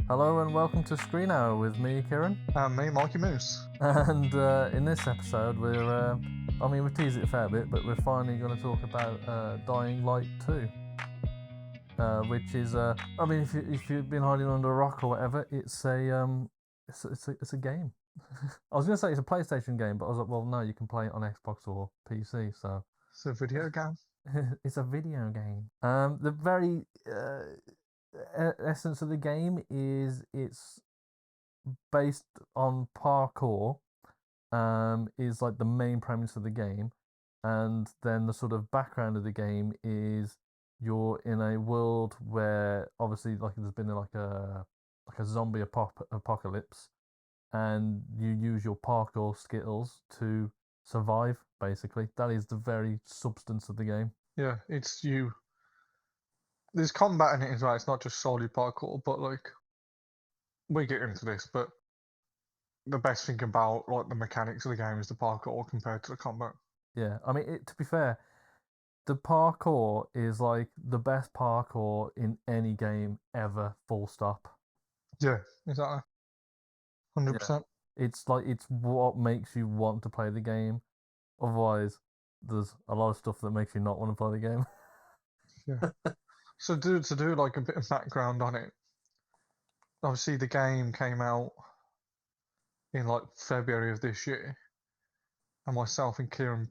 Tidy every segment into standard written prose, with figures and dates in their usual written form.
Hello and welcome to ScreenHour with me, Kieran. And me, Mikey Moose. And in this episode, we've teased it a fair bit, but we're finally going to talk about Dying Light 2. Which is, if you've been hiding under a rock or whatever, it's a game. I was going to say it's a PlayStation game, but I was like, well, no, you can play it on Xbox or PC, so... It's a video game. It's a video game. The very essence of the game is it's based on parkour, is like the main premise of the game, and then the sort of background of the game is you're in a world where obviously like there's been like a zombie apocalypse, and you use your parkour skills to survive. Basically, that is the very substance of the game. Yeah, it's you. There's combat in it as well. It's not just solely parkour, but like we get into this, but the best thing about like the mechanics of the game is the parkour compared to the combat. Yeah, I mean, to be fair, the parkour is like the best parkour in any game ever. Full stop. Yeah, exactly. 100%. It's like it's what makes you want to play the game. Otherwise, there's a lot of stuff that makes you not want to play the game. Yeah. So to do like a bit of background on it, obviously the game came out in like February of this year, and myself and Kieran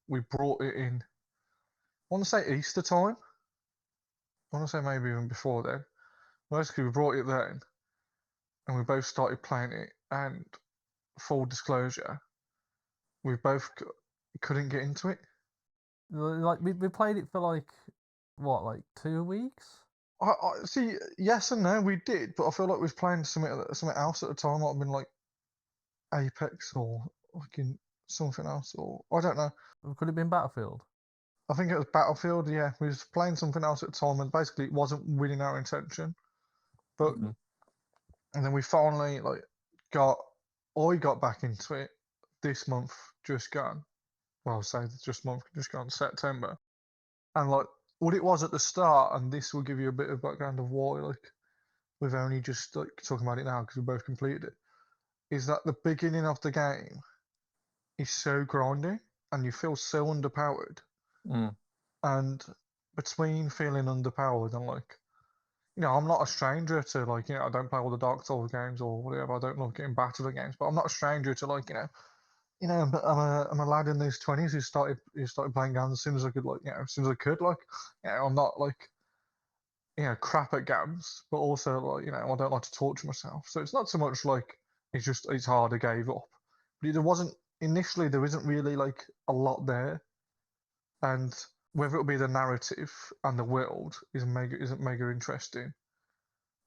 we brought it in. I want to say Easter time. I want to say maybe even before then. Basically, we brought it then, and we both started playing it. And full disclosure, we both couldn't get into it. Like we played it for like what, like 2 weeks? I see. Yes and no, we did, but I feel like we was playing something else at the time. Might have been like Apex or fucking something else, or I don't know. Could it have been Battlefield? I think it was Battlefield. Yeah, we was playing something else at the time, and basically it wasn't within our intention. But and then we finally like I got back into it this month, just gone. Well, say just gone September, and like what it was at the start, and this will give you a bit of background of why like we've only just like talking about it now because we both completed it. Is that the beginning of the game is so grindy and you feel so underpowered, and between feeling underpowered and like, you know, I'm not a stranger to like, you know, I don't play all the Dark Souls games or whatever. I don't love getting battered at games, but I'm not a stranger to like, I'm a lad in his 20s who started playing games as soon as I could, like, you know, as soon as I could, like, you know, I'm not like, you know, crap at games, but also like, you know, I don't like to torture myself. So it's not so much like it's hard. I gave up, but there wasn't initially. There isn't really like a lot there, and whether it'll be the narrative and the world isn't mega interesting,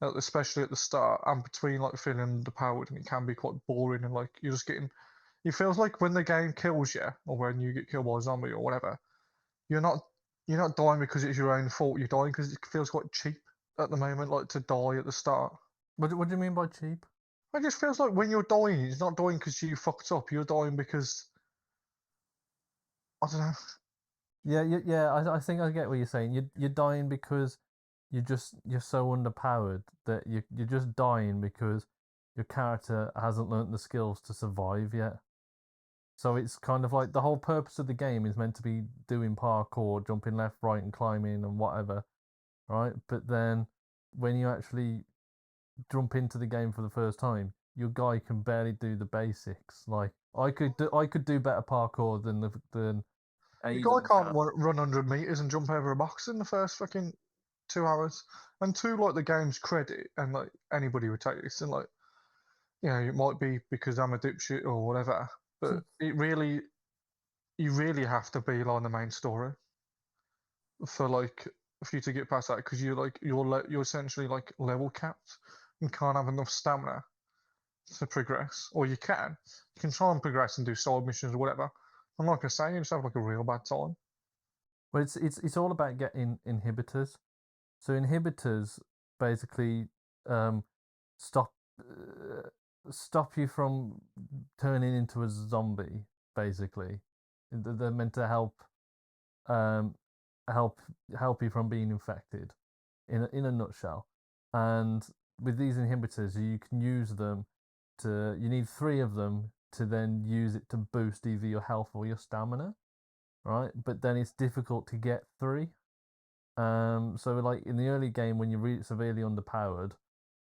especially at the start and between like feeling underpowered, and it can be quite boring and like you're just getting. It feels like when the game kills you, or when you get killed by a zombie or whatever, you're not dying because it's your own fault. You're dying because it feels quite cheap at the moment, like to die at the start. What do you mean by cheap? It just feels like when you're dying, it's not dying because you fucked up. You're dying because I don't know. Yeah. I think I get what you're saying. You're dying because you're so underpowered that you're just dying because your character hasn't learnt the skills to survive yet. So it's kind of like the whole purpose of the game is meant to be doing parkour, jumping left, right, and climbing and whatever, right? But then when you actually jump into the game for the first time, your guy can barely do the basics. Like I could do better parkour than Your guy can't run 100 meters and jump over a box in the first fucking 2 hours. And to like the game's credit, and like anybody would take this, and like, you know, it might be because I'm a dipshit or whatever, but you really have to be like the main story for like for you to get past that, because you're essentially like level capped and can't have enough stamina to progress, or you can try and progress and do side missions or whatever. And like I say, you just have like a real bad time. Well, it's all about getting inhibitors. So inhibitors basically stop stop you from turning into a zombie. Basically, they're meant to help you from being infected. In a nutshell, and with these inhibitors, you can use them to. You need 3 of them to then use it to boost either your health or your stamina, right? But then it's difficult to get 3. So like in the early game when you're really severely underpowered,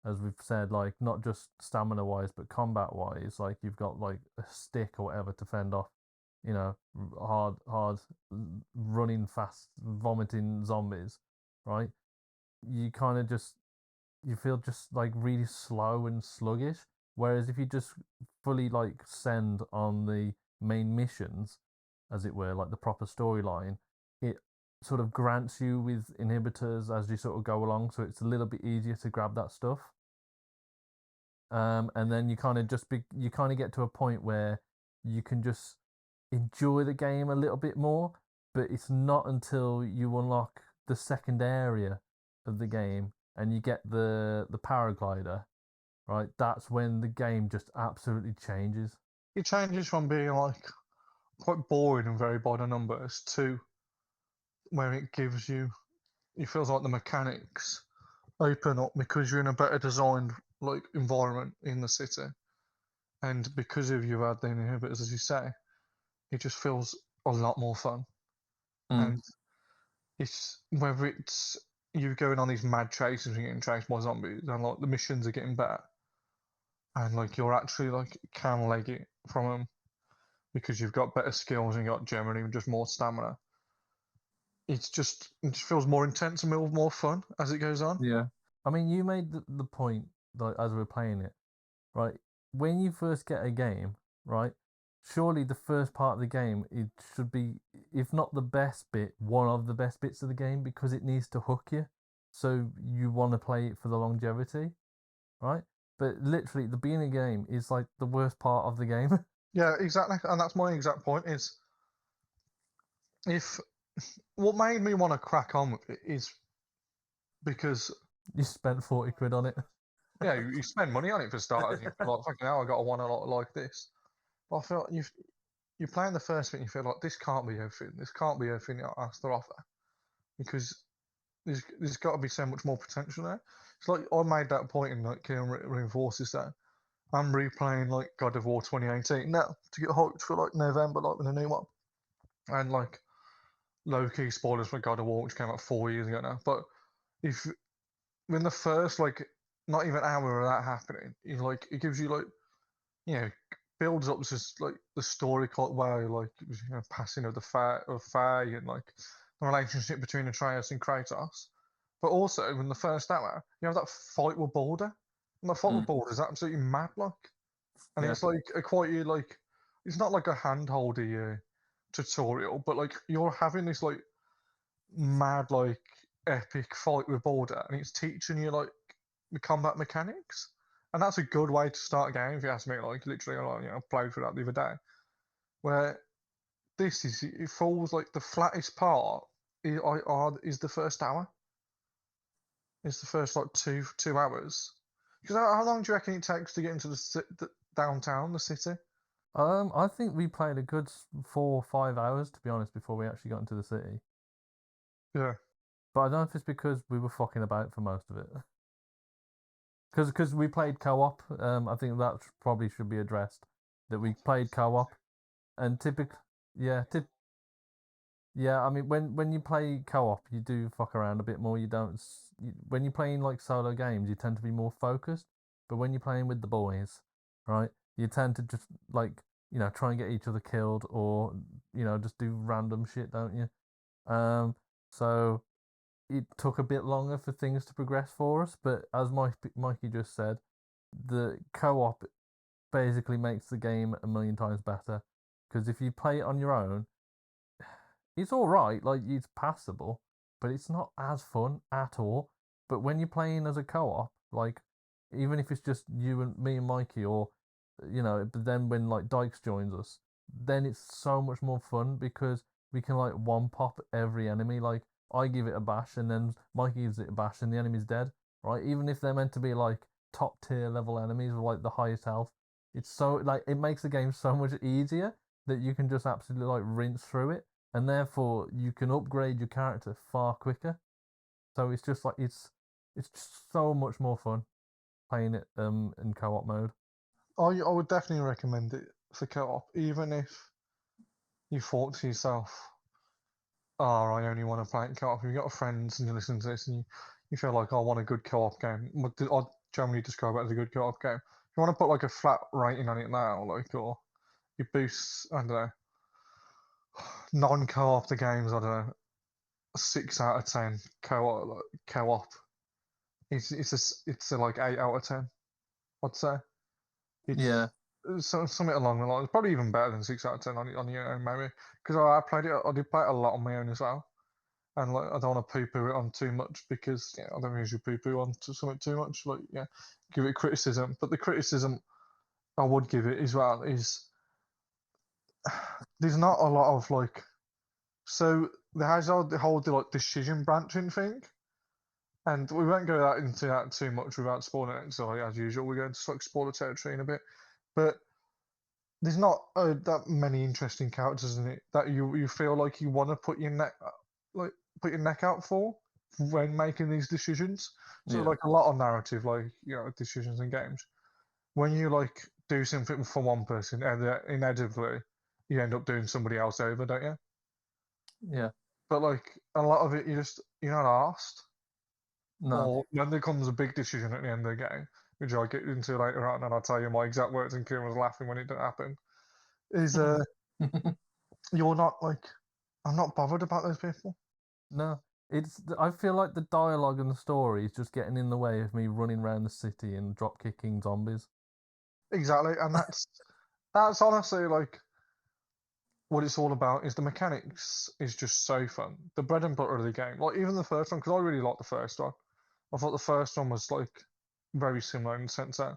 as we've said, like not just stamina wise but combat wise, like you've got like a stick or whatever to fend off, hard running fast vomiting zombies, right? You kind of just you feel just like really slow and sluggish. Whereas if you just fully like send on the main missions, as it were, like the proper storyline, it sort of grants you with inhibitors as you sort of go along, so it's a little bit easier to grab that stuff. And then you kind of get to a point where you can just enjoy the game a little bit more, but it's not until you unlock the second area of the game and you get the paraglider, right? That's when the game just absolutely changes. It changes from being like quite boring and very by the numbers to where it gives you, it feels like the mechanics open up because you're in a better designed like environment in the city, and because of you had the inhibitors, as you say, it just feels a lot more fun. And it's whether it's you going on these mad chases and getting chased by zombies, and like the missions are getting better, and like you're actually like can leg it from them because you've got better skills and you got generally just more stamina. It just feels more intense and more fun as it goes on. Yeah. I mean, you made the point, like, as we were playing it, right? When you first get a game, right? Surely the first part of the game, it should be, if not the best bit, one of the best bits of the game, because it needs to hook you. So you want to play it for the longevity, right? But literally, the beginning of the game is like the worst part of the game. Yeah, exactly. And that's my exact point is if what made me want to crack on with it is because You spent 40 quid on it. yeah, you spend money on it for starters. You're like, fucking hell, I got to want a lot like this. But I feel you're playing the first bit and you feel like this can't be everything. This can't be everything it has to offer. Because there's got to be so much more potential there. It's like I made that point in like Kieran reinforces that. I'm replaying like God of War 2018 now to get hyped for like November, like with a new one. And like low key spoilers for God of War, which came out 4 years ago now. But if when the first like not even hour of that happening, like it gives you like builds up just like the story quite well, like passing of the Faye and like the relationship between Atreus and Kratos. But also in the first hour, you have that fight with Baldur. And the fight with Baldur is absolutely mad, like. And it's like like it's not like a handholdy tutorial, but like you're having this like mad like epic fight with Baldur, and it's teaching you like the combat mechanics, and that's a good way to start a game if you ask me. Like literally, I played through that the other day, where this is it falls like the flattest part is the first hour. It's the first like 2 hours. Because how long do you reckon it takes to get into the downtown, the city? I think we played a good 4 or 5 hours, to be honest, before we actually got into the city. Yeah. But I don't know if it's because we were fucking about for most of it. Because we played co-op. I think that probably should be addressed. That we played co-op, and typically, yeah, I mean, when you play co-op, you do fuck around a bit more. You don't. When you're playing like solo games, you tend to be more focused. But when you're playing with the boys, right, you tend to just like try and get each other killed, or just do random shit, don't you? So it took a bit longer for things to progress for us. But as Mikey just said, the co-op basically makes the game a million times better. Because if you play it on your own, it's all right, like it's passable, but it's not as fun at all. But when you're playing as a co-op, like even if it's just you and me and Mikey, or but then when like Dykes joins us, then it's so much more fun because we can like one pop every enemy. Like I give it a bash, and then Mikey gives it a bash, and the enemy's dead. Right, even if they're meant to be like top tier level enemies with like the highest health, it's so like it makes the game so much easier that you can just absolutely like rinse through it, and therefore you can upgrade your character far quicker. So it's just like it's just so much more fun. playing it in co-op mode. I would definitely recommend it for co-op, even if you thought to yourself, "Oh, I only want to play it in co-op." If you've got friends and you listen to this and you feel like, "I want a good co-op game," I'd generally describe it as a good co-op game. If you want to put like a flat rating on it now, like, or you boost, I don't know, non-co-op the games, I don't know, 6 out of 10. Co-op, it's a like 8 out of 10, I'd say. Yeah. It's something along the lines. Probably even better than 6 out of 10 on your own, maybe. Because I played it, I did play it a lot on my own as well. And like, I don't want to poo-poo it on too much because I don't usually poo-poo on something too much. Like, give it criticism. But the criticism I would give it as well is there's not a lot of like. So there has the whole like decision branching thing, and we won't go into that too much without spoiling it. So as usual, we're going to like spoiler territory in a bit, but there's not that many interesting characters in it that you feel like you want to put your neck out for when making these decisions. So Yeah. like a lot of narrative, like decisions in games. When you like do something for one person, and inevitably you end up doing somebody else over, don't you? Yeah. But like a lot of it, you're not asked. No. Or when there comes a big decision at the end of the game, which I'll get into later on, and I'll tell you my exact words, and Kieran was laughing when it didn't happen. Is you're not like, I'm not bothered about those people. No. I feel like the dialogue and the story is just getting in the way of me running around the city and drop kicking zombies. Exactly, and that's honestly like what it's all about. Is the mechanics is just so fun. The bread and butter of the game, like even the first one, because I really liked the first one. I thought the first one was like very similar in the sense that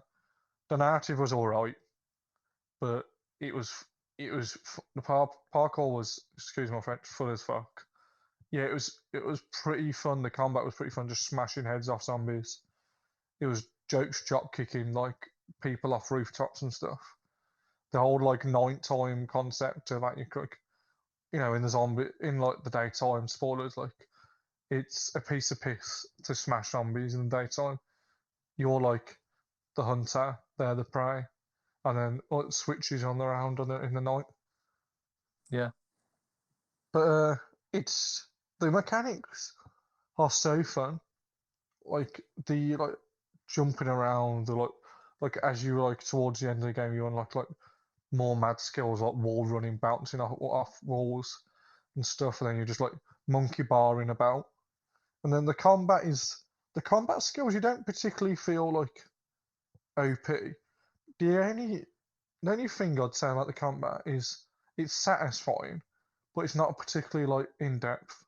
the narrative was all right, but it was the parkour was, excuse my French, full as fuck. Yeah, it was pretty fun. The combat was pretty fun, just smashing heads off zombies. It was jokes, drop kicking like people off rooftops and stuff. The whole like nighttime concept of like you could, in the zombie in like the daytime, spoilers, like it's a piece of piss to smash zombies in the daytime. You're like the hunter, they're the prey, and then it switches on around in the night. Yeah. But it's the mechanics are so fun. Like the jumping around, the like as you like towards the end of the game, you unlock like more mad skills like wall running, bouncing off walls and stuff, and then you're just like monkey barring about. And then the combat skills you don't particularly feel like OP. The only thing I'd say about the combat is it's satisfying, but it's not particularly like in depth.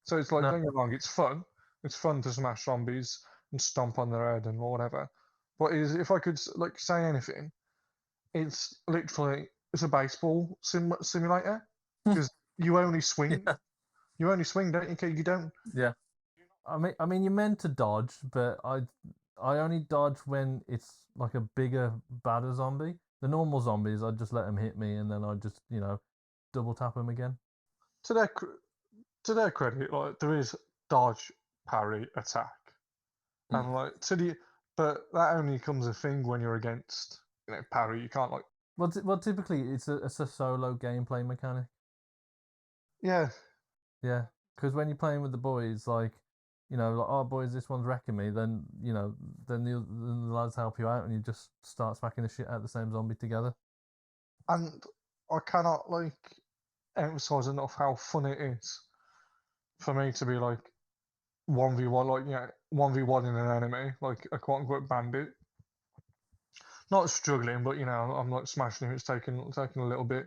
So it's like, No. don't get me wrong, it's fun. It's fun to smash zombies and stomp on their head and whatever. But if I could like say anything, it's literally it's a baseball simulator because you only swing. Yeah. You only swing, don't you? You don't. Yeah. I mean, you're meant to dodge, but I only dodge when it's like a bigger, badder zombie. The normal zombies, I just let them hit me, and then I just double tap them again. To their credit, like there is dodge, parry, attack, and like but that only comes a thing when you're against parry. You can't like. Well, typically it's a solo gameplay mechanic. Yeah. Yeah, because when you're playing with the boys, like oh boys, this one's wrecking me. Then then the lads help you out, and you just start smacking the shit out of the same zombie together. And I cannot like emphasize enough how fun it is for me to be like 1v1, like 1v1 in an enemy, like a quote unquote bandit. Not struggling, but I'm like smashing him. It's taking a little bit,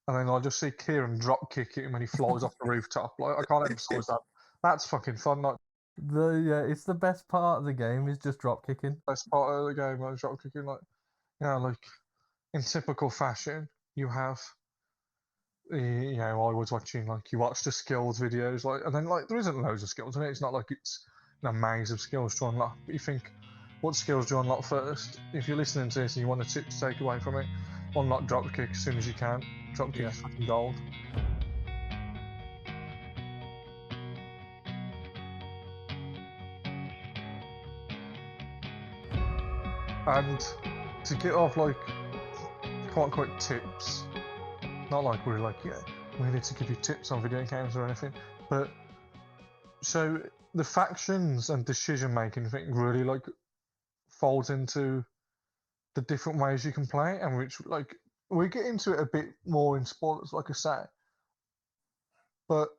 and then I just see Kieran drop kick him when he flies off the rooftop. Like I can't emphasize that. That's fucking fun. Like It's the best part of the game is just drop kicking. best part of the game, like drop kicking. Like like in typical fashion, you have I was watching like you watch the skills videos, like, and then like there isn't loads of skills in it. It's not like it's a maze of skills to unlock. But you think, what skills do you unlock first? If you're listening to this and you want a tip to take away from it, unlock drop kick as soon as you can. Drop kick is fucking gold. And to get off like quote unquote tips, not like we're like, yeah, we need to give you tips on video games or anything, but so the factions and decision making thing really like folds into the different ways you can play, and which like we get into it a bit more in spoilers, like I say, but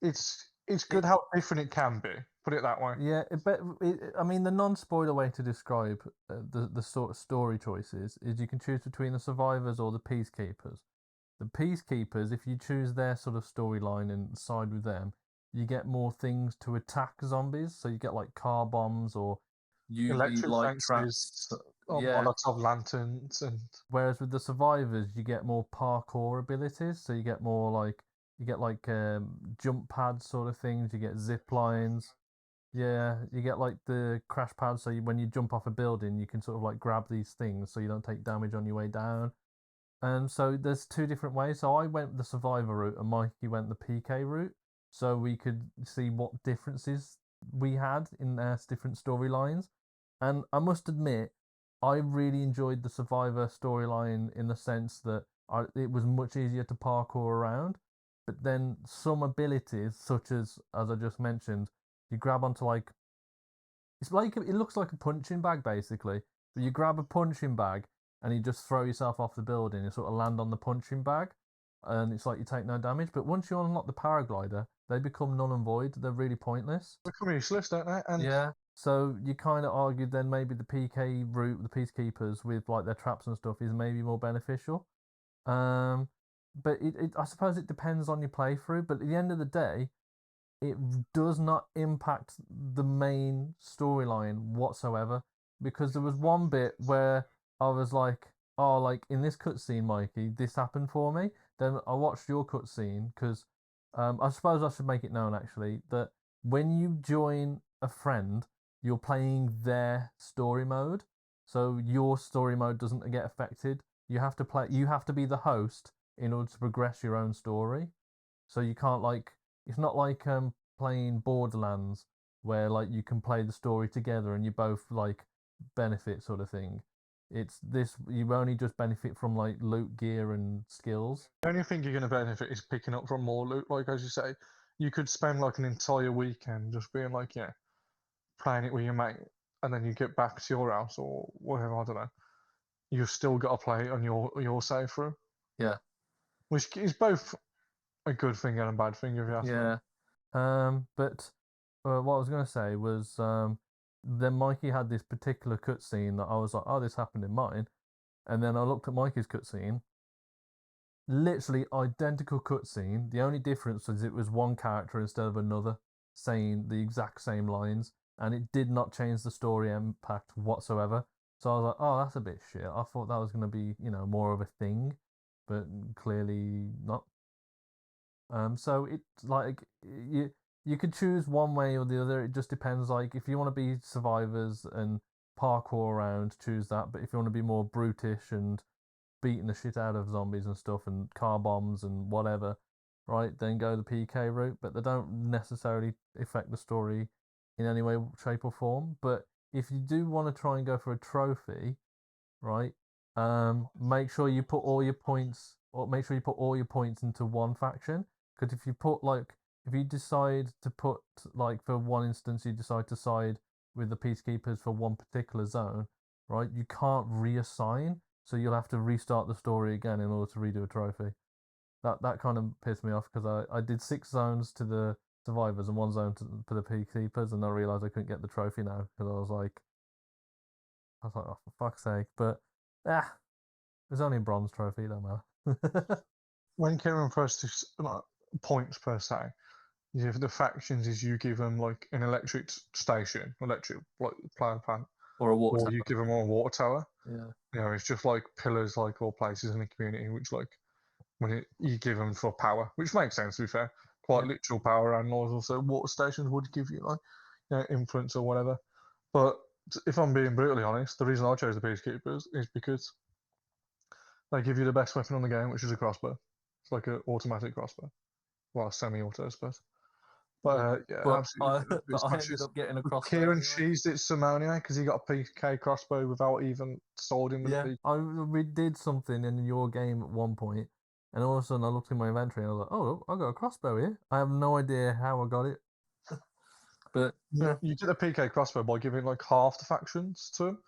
it's good how different it can be. Put it that way. Yeah, I mean, the non-spoiler way to describe the sort of story choices is you can choose between the survivors or the peacekeepers. The peacekeepers, if you choose their sort of storyline and side with them, you get more things to attack zombies. So you get like car bombs or UV Electric light fences, traps. yeah. Molotov lanterns, and Whereas with the survivors, you get more parkour abilities. So you get more like jump pads sort of things. You get zip lines. Yeah, you get like the crash pads. So when you jump off a building, you can sort of like grab these things so you don't take damage on your way down. And so there's two different ways. So I went the survivor route and Mikey went the PK route. So we could see what differences we had in their different storylines. And I must admit, I really enjoyed the survivor storyline in the sense that it was much easier to parkour around. But then some abilities, such as I just mentioned, you grab onto like it looks like a punching bag basically. But you grab a punching bag and you just throw yourself off the building and sort of land on the punching bag, and it's like you take no damage. But once you unlock the paraglider, they become null and void. They're really pointless. become useless, don't they? And yeah. So you kind of argued then maybe the PK route, the peacekeepers with like their traps and stuff, is maybe more beneficial. But I suppose it depends on your playthrough. But at the end of the day, it does not impact the main storyline whatsoever, because there was one bit where I was like, oh, like in this cutscene, Mikey, this happened for me. Then I watched your cutscene because I suppose I should make it known actually that when you join a friend, you're playing their story mode, so your story mode doesn't get affected. You have to play. You have to be the host in order to progress your own story. So you can't like. It's not like playing Borderlands where like you can play the story together and you both like benefit sort of thing. It's this, you only just benefit from like loot gear and skills. the only thing you're going to benefit is picking up from more loot. Like as you say, you could spend like an entire weekend just being like, yeah, playing it with your mate, and then you get back to your house or whatever. I don't know. You've still got to play it on your save through. Yeah. Which is both a good thing and a bad thing if you ask me. Yeah. But what I was going to say was then Mikey had this particular cutscene that I was like, oh, this happened in mine. And then I looked at Mikey's cutscene, literally identical cutscene. The only difference was it was one character instead of another saying the exact same lines, and it did not change the story impact whatsoever. So I was like, oh, that's a bit shit. I thought that was going to be, more of a thing, but clearly not. So it's like you could choose one way or the other. It just depends. Like if you want to be survivors and parkour around, choose that. But if you want to be more brutish and beating the shit out of zombies and stuff and car bombs and whatever, right, then go the PK route. But they don't necessarily affect the story in any way, shape, or form. But if you do want to try and go for a trophy, right, make sure you put all your points, or make sure you put all your points into one faction. Because if you decide to put, like, for one instance, you decide to side with the peacekeepers for one particular zone, right, you can't reassign, so you'll have to restart the story again in order to redo a trophy. That kind of pissed me off because I did 6 zones to the survivors and 1 zone to the peacekeepers, and I realised I couldn't get the trophy now because I was like, oh, for fuck's sake. But there's only a bronze trophy, don't matter. When Kieran first points per se, the factions is you give them like an electric station, electric like power plant, or a water or tower. you give them a water tower. Yeah. It's just like pillars, like all places in the community, which like you give them for power, which makes sense to be fair. Quite literal power, and also water stations would give you like influence or whatever. But if I'm being brutally honest, the reason I chose the peacekeepers is because they give you the best weapon on the game, which is a crossbow. It's like an automatic crossbow, well, semi-auto, I suppose. But yeah, But absolutely. but As I much ended as up getting a crossbow Kieran anyway. cheesed it some anyway because he got a PK crossbow without even swording with a Yeah, PK. we did something in your game at one point, and all of a sudden I looked in my inventory and I was like, "Oh, I got a crossbow here." I have no idea how I got it, but yeah, You get a PK crossbow by giving like half the factions to him,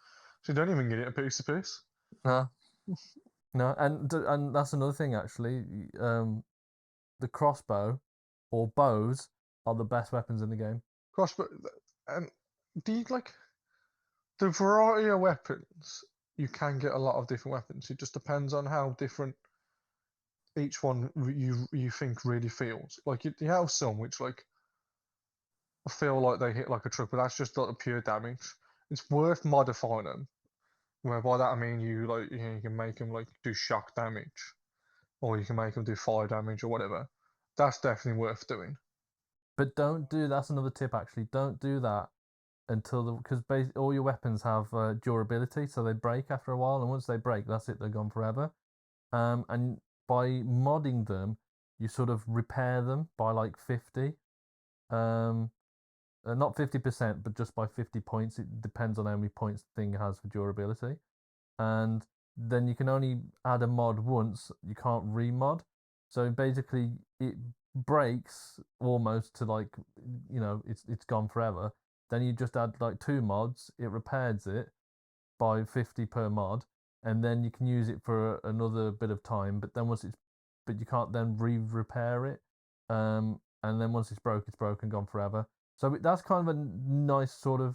so you don't even get it a piece of piece. no, no, and that's another thing actually. The crossbow or bows are the best weapons in the game. Crossbow, and do you like the variety of weapons? You can get a lot of different weapons. It just depends on how different each one you think really feels. Like you have some which like feel like they hit like a truck, but that's just like the pure damage. It's worth modifying them. Where by that I mean you can make them like do shock damage, or you can make them do fire damage or whatever. That's definitely worth doing. But don't do that's another tip actually. Don't do that until because all your weapons have durability, so they break after a while, and once they break, that's it. They're gone forever. And by modding them, you sort of repair them by like 50. Um, not 50%, but just by 50 points. It depends on how many points the thing has for durability. And then you can only add a mod once. You can't remod. So basically, it breaks almost to like it's gone forever. Then you just add like 2 mods. It repairs it by 50 per mod, and then you can use it for another bit of time. But you can't then repair it. And then once it's broken, gone forever. So that's kind of a nice sort of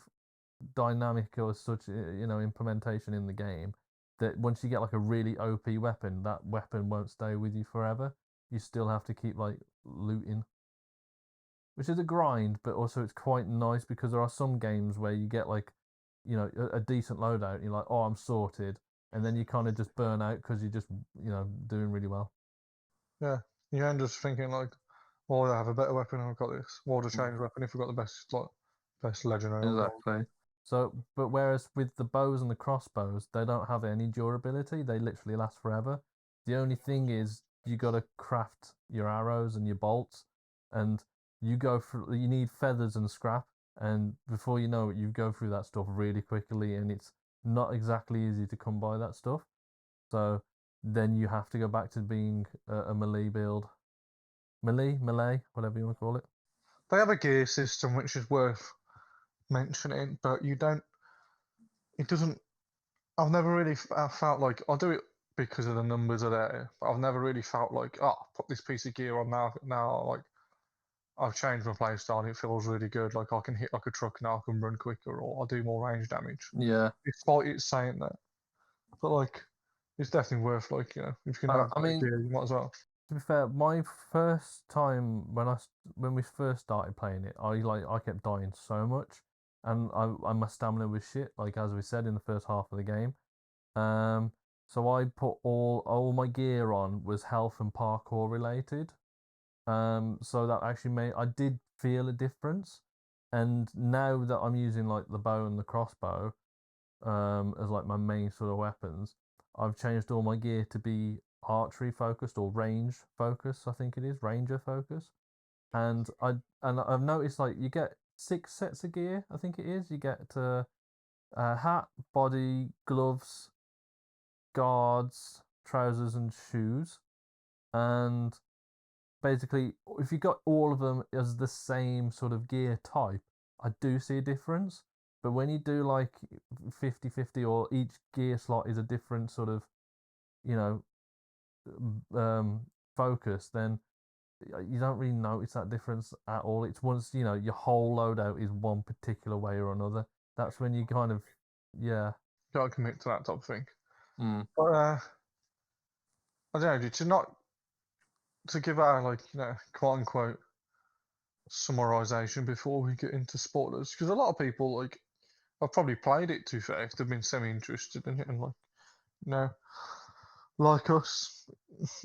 dynamic or such implementation in the game, that once you get like a really OP weapon, that weapon won't stay with you forever. You still have to keep like looting, which is a grind, but also it's quite nice because there are some games where you get like a decent loadout and you're like, oh, I'm sorted, and then you kind of just burn out because you're just doing really well. Yeah, you end up thinking like, well, I have a better weapon. I've got this. Well, to change weapon if we've got the best legendary. Exactly. So, but whereas with the bows and the crossbows, they don't have any durability. They literally last forever. The only thing is you got to craft your arrows and your bolts, and you need feathers and scrap, and before you know it, you go through that stuff really quickly, and it's not exactly easy to come by that stuff. So then you have to go back to being a melee build, melee, whatever you want to call it. They have a gear system which is worth mentioning, but you don't. It doesn't. I've never really felt like I'll do it because of the numbers are there, but I've never really felt like, oh, put this piece of gear on now. Now, like I've changed my playstyle and it feels really good. Like I can hit like a truck now, I can run quicker, or I'll do more range damage. Yeah. Despite it saying that, but like it's definitely worth like if you can have I better mean, gear, you might as well. to be fair, my first time when we first started playing it, I kept dying so much, and my stamina was shit. Like as we said in the first half of the game, um, so I put all my gear on was health and parkour related. So that actually made I did feel a difference, and now that I'm using like the bow and the crossbow, as like my main sort of weapons, I've changed all my gear to be archery focused or range focus. I think it is ranger focus, and I've noticed like you get 6 sets of gear. I think it is. You get a hat, body, gloves, guards, trousers, and shoes. And basically, if you got all of them as the same sort of gear type, I do see a difference. But when you do like 50-50, or each gear slot is a different sort of, you know, focus, then you don't really notice that difference at all. It's once, your whole loadout is one particular way or another. That's when you kind of, yeah. Gotta commit to that type of thing. Mm. But I don't know, to give our like quote unquote summarization before we get into spoilers, because a lot of people like have probably played it too fair if they've been semi-interested in it, and like us,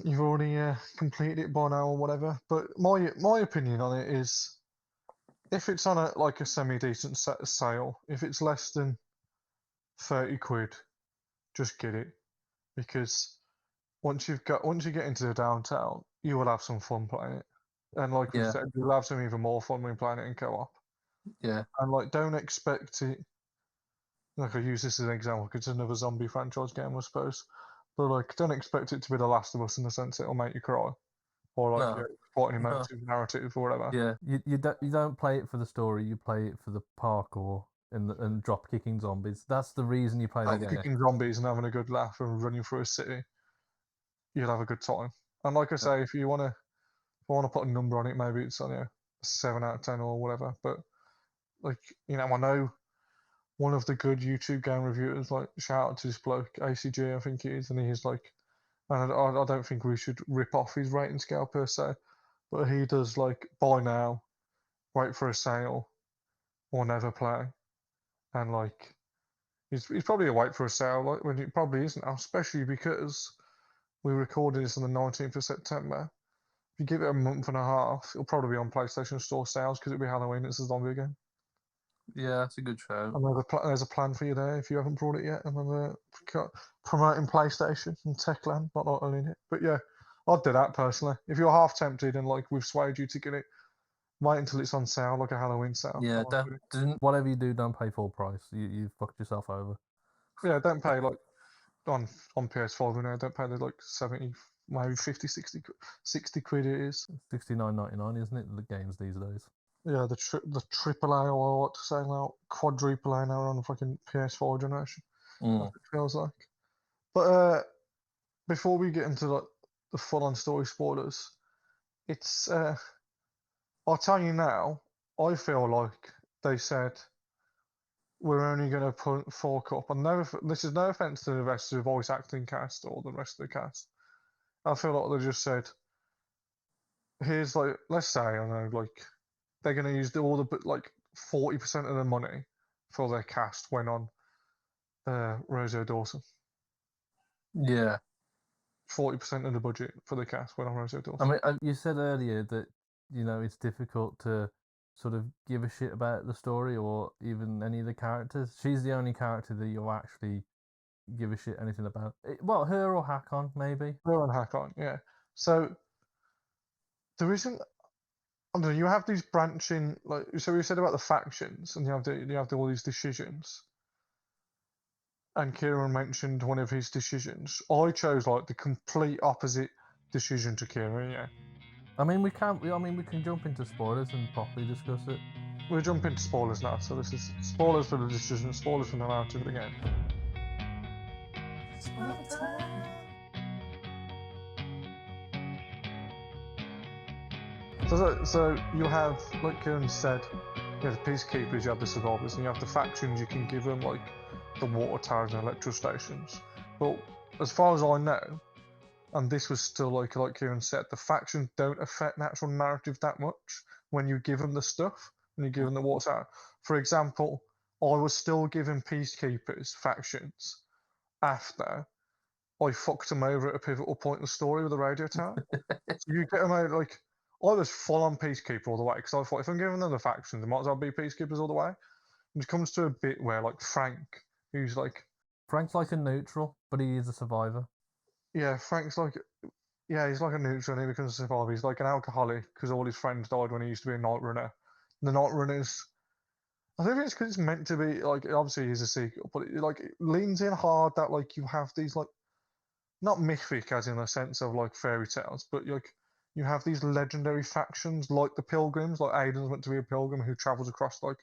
you've already completed it by now or whatever. But my opinion on it is, if it's on a semi-decent sale, if it's less than 30 quid, just get it, because once you get into the downtown, you will have some fun playing it. And like we Yeah. said, you'll have some even more fun when playing it in co-op. Yeah. And like, don't expect it. Like I use this as an example because it's another zombie franchise game, I suppose. But like, don't expect it to be The Last of Us in the sense it'll make you cry, or like No. quite an No. emotive narrative or whatever. Yeah. You don't play it for the story. You play it for the parkour and drop kicking zombies. That's the reason you play the game. Kicking zombies and having a good laugh and running through a city, you'll have a good time. And like I say, if you wanna put a number on it, maybe it's on a 7 out of 10 or whatever. But like, I know one of the good YouTube game reviewers, like, shout out to this bloke, ACG, I think he is, and he's like, and I don't think we should rip off his rating scale per se, but he does like buy now, wait for a sale, or never play, and like he's probably a wait for a sale, like when it probably isn't, especially because we recorded this on the 19th of September. If you give it a month and a half, it'll probably be on PlayStation Store sales because it'll be Halloween. It's a zombie game. Yeah, that's a good show. And there's a plan for you there if you haven't brought it yet. And then promoting PlayStation and Techland, not owning it. But yeah, I'd do that personally. If you're half tempted and like we've swayed you to get it, wait until it's on sale, like a Halloween sale. Yeah, whatever you do, don't pay full price. You fucked yourself over. Yeah, don't pay like on PS5 now. Don't pay the like 70, maybe 50, 60 quid it is. $69.99, isn't it? The games these days. Yeah, the triple A, or what to say now, quadruple A now on the fucking PS4 generation. That's what it feels like. But before we get into like the full-on story spoilers, it's I'll tell you now. I feel like they said we're only going to put fork up. And this is no offense to the rest of the voice acting cast or the rest of the cast. I feel like they just said, here's like, let's say, I don't know, like they're going to use all the like 40% of the money for their cast went on Rosie Dawson. Yeah. 40% of the budget for the cast went on Rosie Dawson. I mean, you said earlier that it's difficult to sort of give a shit about the story or even any of the characters. She's the only character that you'll actually give a shit anything about. Well, her or Hakon, maybe. Her and Hakon, yeah. So there isn't. I don't know, you have these branching, like, so we said about the factions, and you have all these decisions. And Kieran mentioned one of his decisions. I chose like the complete opposite decision to Kieran. Yeah. I mean, we can jump into spoilers and properly discuss it. We'll jump into spoilers now. So this is spoilers for the decision, spoilers for the narrative of the game. Spoiler time. So you have, like Kieran said, you have the peacekeepers, you have the survivors, and you have the factions. You can give them like the water towers and electro stations. But as far as I know, and this was still like Kieran said, the factions don't affect natural narrative that much when you give them the stuff, when you give them the water tower. For example, I was still giving peacekeepers factions after I fucked them over at a pivotal point in the story with the radio tower. So you get them out like. I was full on peacekeeper all the way because I thought if I'm giving them the factions, they might as well be peacekeepers all the way. And it comes to a bit where like Frank's like Frank's like, he's like a neutral and he becomes a survivor. He's like an alcoholic because all his friends died when he used to be a night runner. And the night runners, I don't think it's because it's meant to be like, obviously he's a sequel, but it leans in hard that like you have these like, not mythic as in the sense of like fairy tales, but like you have these legendary factions like the Pilgrims, like Aiden's meant to be a pilgrim who travels across like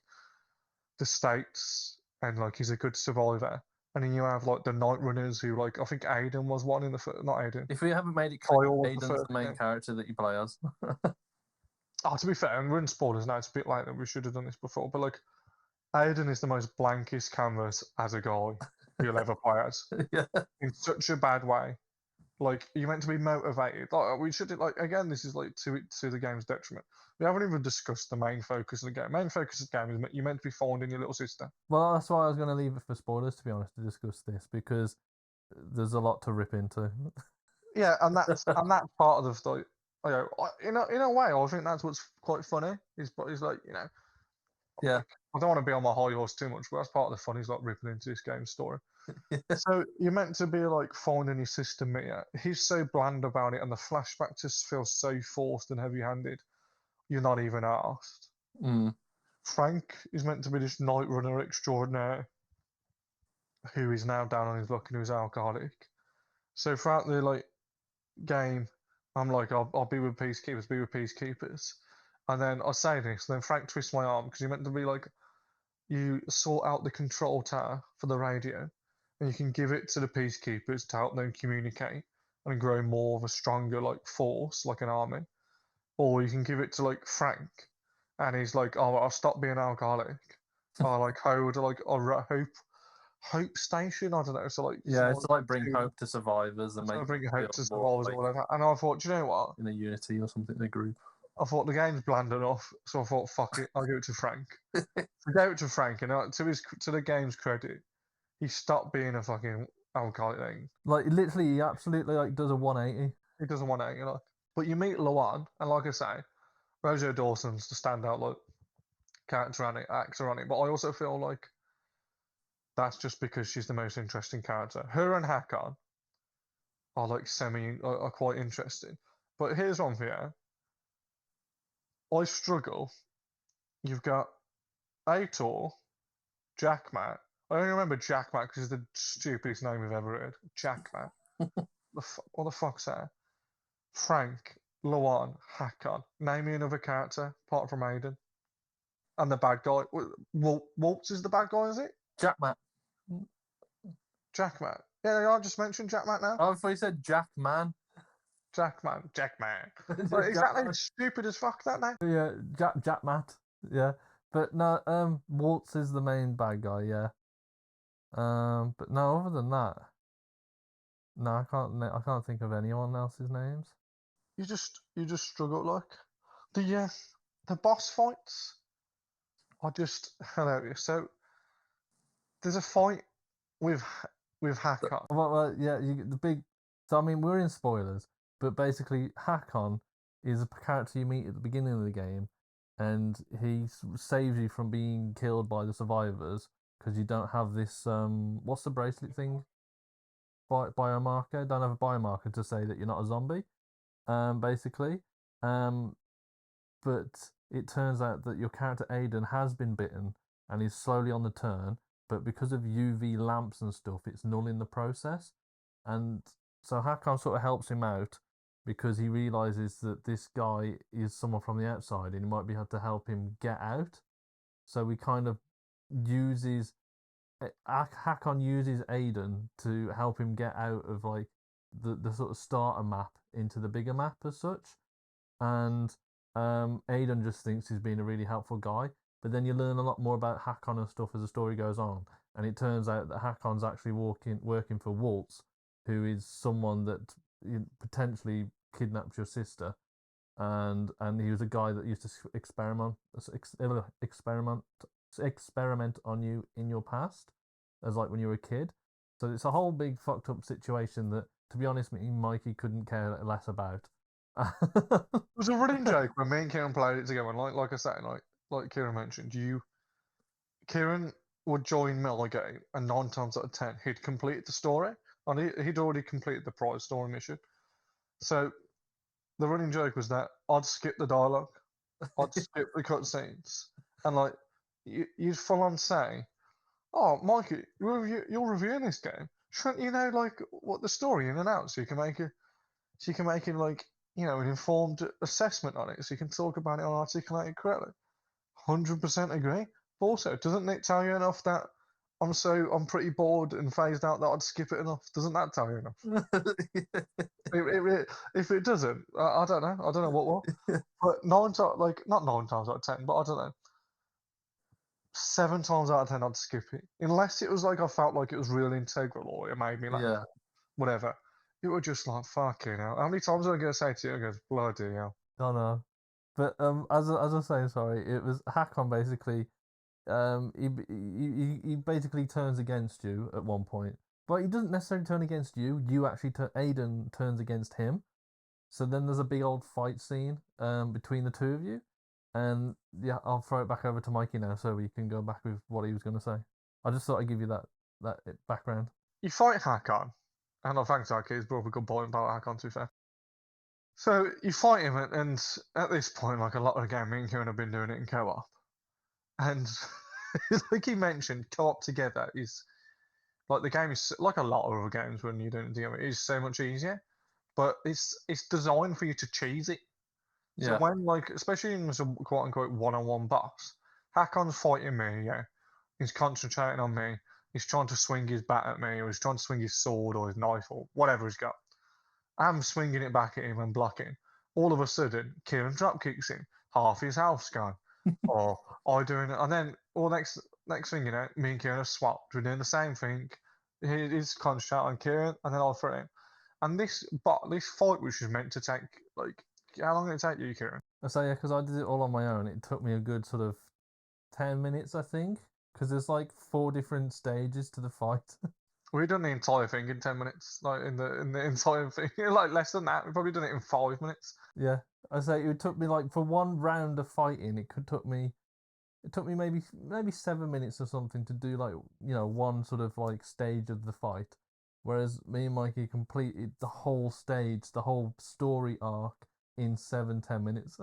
the states and like he's a good survivor. And then you have like the Night Runners who like I think Aiden was one in the first, not Aiden. If we haven't made it clear, Aiden's the main character that you play as. To be fair, and we're in spoilers now, it's a bit late that we should have done this before, but like Aiden is the most blankest canvas as a guy you'll ever play as. Yeah. In such a bad way. Like you're meant to be motivated. Like we should like again. This is like to the game's detriment. We haven't even discussed the main focus of the game. Main focus of the game is you're meant to be finding your little sister. Well, that's why I was going to leave it for spoilers, to be honest, to discuss this because there's a lot to rip into. Yeah, and that's part of the story. In a way, I think that's what's quite funny. Is like Yeah. Like, I don't want to be on my high horse too much, but that's part of the fun. Is like ripping into this game's story. So you're meant to be like finding your sister Mia. He's so bland about it, and the flashback just feels so forced and heavy-handed. you're not even asked. Mm. Frank is meant to be this night runner extraordinaire who is now down on his luck and who's alcoholic. So throughout the game, I'm like, I'll be with peacekeepers, and then I say this, and then Frank twists my arm because you're meant to be like, you sort out the control tower for the radio, and you can give it to the peacekeepers to help them communicate and grow more of a stronger force, like an army, or you can give it to Frank, and he's like, oh, I'll stop being alcoholic. I hold hope station. I don't know. So Yeah, it's like bring hope to survivors and make bring them hope feel to more survivors or whatever. And I thought, you know what? in a unity or something in a group. I thought the game's bland enough, so I thought, fuck it, I'll give it to Frank. I gave it to Frank, and to the game's credit, he stopped being a fucking alcoholic thing. Literally, he absolutely does a 180. He doesn't want to, But you meet Lawan, and like I say, Rosario Dawson's the standout character on it, actor on it. But I also feel like that's just because she's the most interesting character. Her and Hakon are quite interesting. But here's one for you. I struggle. You've got Aitor, Jackmat. I only remember Jackmat because it's the stupidest name I've ever heard. Jackmat. What the fuck's that? Frank, Lawan, Hakon. Name me another character apart from Aiden. And the bad guy. Waltz is the bad guy, is it? Jackmat. Jackmat. Yeah, I just mentioned Jackmat now. Oh, I thought you said Jackman. Jackman. Exactly stupid as fuck, that name. Yeah, Jackmat. Yeah. But no, Waltz is the main bad guy, yeah. But no, other than that, no, I can't think of anyone else's names. You just struggle the boss fights are just hilarious. So there's a fight with Hakon. Well, yeah, the big. So I mean, we're in spoilers, but basically, Hakon is a character you meet at the beginning of the game, and he saves you from being killed by the survivors because you don't have this what's the bracelet thing? Biomarker. Don't have a biomarker to say that you're not a zombie. Basically, but it turns out that your character Aiden has been bitten and is slowly on the turn, but because of UV lamps and stuff, it's null in the process. And so Hakon sort of helps him out because he realizes that this guy is someone from the outside and he might be able to help him get out. So he kind of uses Hakon uses Aiden to help him get out of the sort of starter map into the bigger map as such. And Aiden just thinks he's been a really helpful guy. But then you learn a lot more about Hakon and stuff as the story goes on. And it turns out that Hakon's actually working for Waltz, who is someone that potentially kidnapped your sister. And he was a guy that used to experiment on you in your past, as when you were a kid. So it's a whole big fucked up situation that, to be honest, me and Mikey couldn't care less about. It was a running joke when me and Kieran played it together. And like I said, like Kieran mentioned, Kieran would join my game, and 9 times out of 10 he'd complete the story, and he'd already completed the prize story mission. So the running joke was that I'd skip the dialogue, I'd skip the cutscenes, and you'd full on say, "Oh, Mikey, you're reviewing this game. Shouldn't you know what the story in and out, so you can make an informed assessment on it, so you can talk about it and articulate it correctly." 100% agree. But also, doesn't it tell you enough that I'm pretty bored and phased out that I'd skip it enough? Doesn't that tell you enough? If it doesn't, I don't know. I don't know what will. But not 9 times out of 10, but I don't know. 7 times out of 10, I'd skip it, unless it was I felt like it was real integral or it made me whatever. It was just fucking hell. How many times am I going to say to you? I go, bloody hell. I know. But as I was saying, sorry, it was Hakon basically. He basically turns against you at one point, but he doesn't necessarily turn against you. You actually Aiden turns against him. So then there's a big old fight scene between the two of you, and yeah, I'll throw it back over to Mikey now so we can go back with what he was going to say. I just thought I'd give you that background. You fight Hakon, and I thanks Aki, he's brought up a good point about Hakon, to be fair. So you fight him, and at this point, like a lot of the game, me and Kieran have been doing it in co-op, and like he mentioned, co-op together is like the game is like a lot of other games when you're doing it together. It is so much easier, but it's designed for you to cheese it. So Yeah. when like, especially in some quote unquote one-on-one boss, Hakon's fighting me, yeah, he's concentrating on me. He's trying to swing his bat at me, or he's trying to swing his sword or his knife or whatever he's got. I'm swinging it back at him and blocking. All of a sudden, Kieran drop kicks him. Half his health's gone. Or I doing it, and then all next thing you know, me and Kieran have swapped. We're doing the same thing. He's concentrating on Kieran, and then I'll throw him. And this fight, which is meant to take like, how long did it take you, Kieran? So yeah, because I did it all on my own. It took me a good sort of 10 minutes, I think, because there's like 4 different stages to the fight. We've done the entire thing in 10 minutes, like in the entire thing, like less than that. We've probably done it in 5 minutes. Yeah, I say it took me like for one round of fighting, it took me maybe 7 minutes or something to do like one sort of like stage of the fight, whereas me and Mikey completed the whole stage, the whole story arc in 7-10 minutes.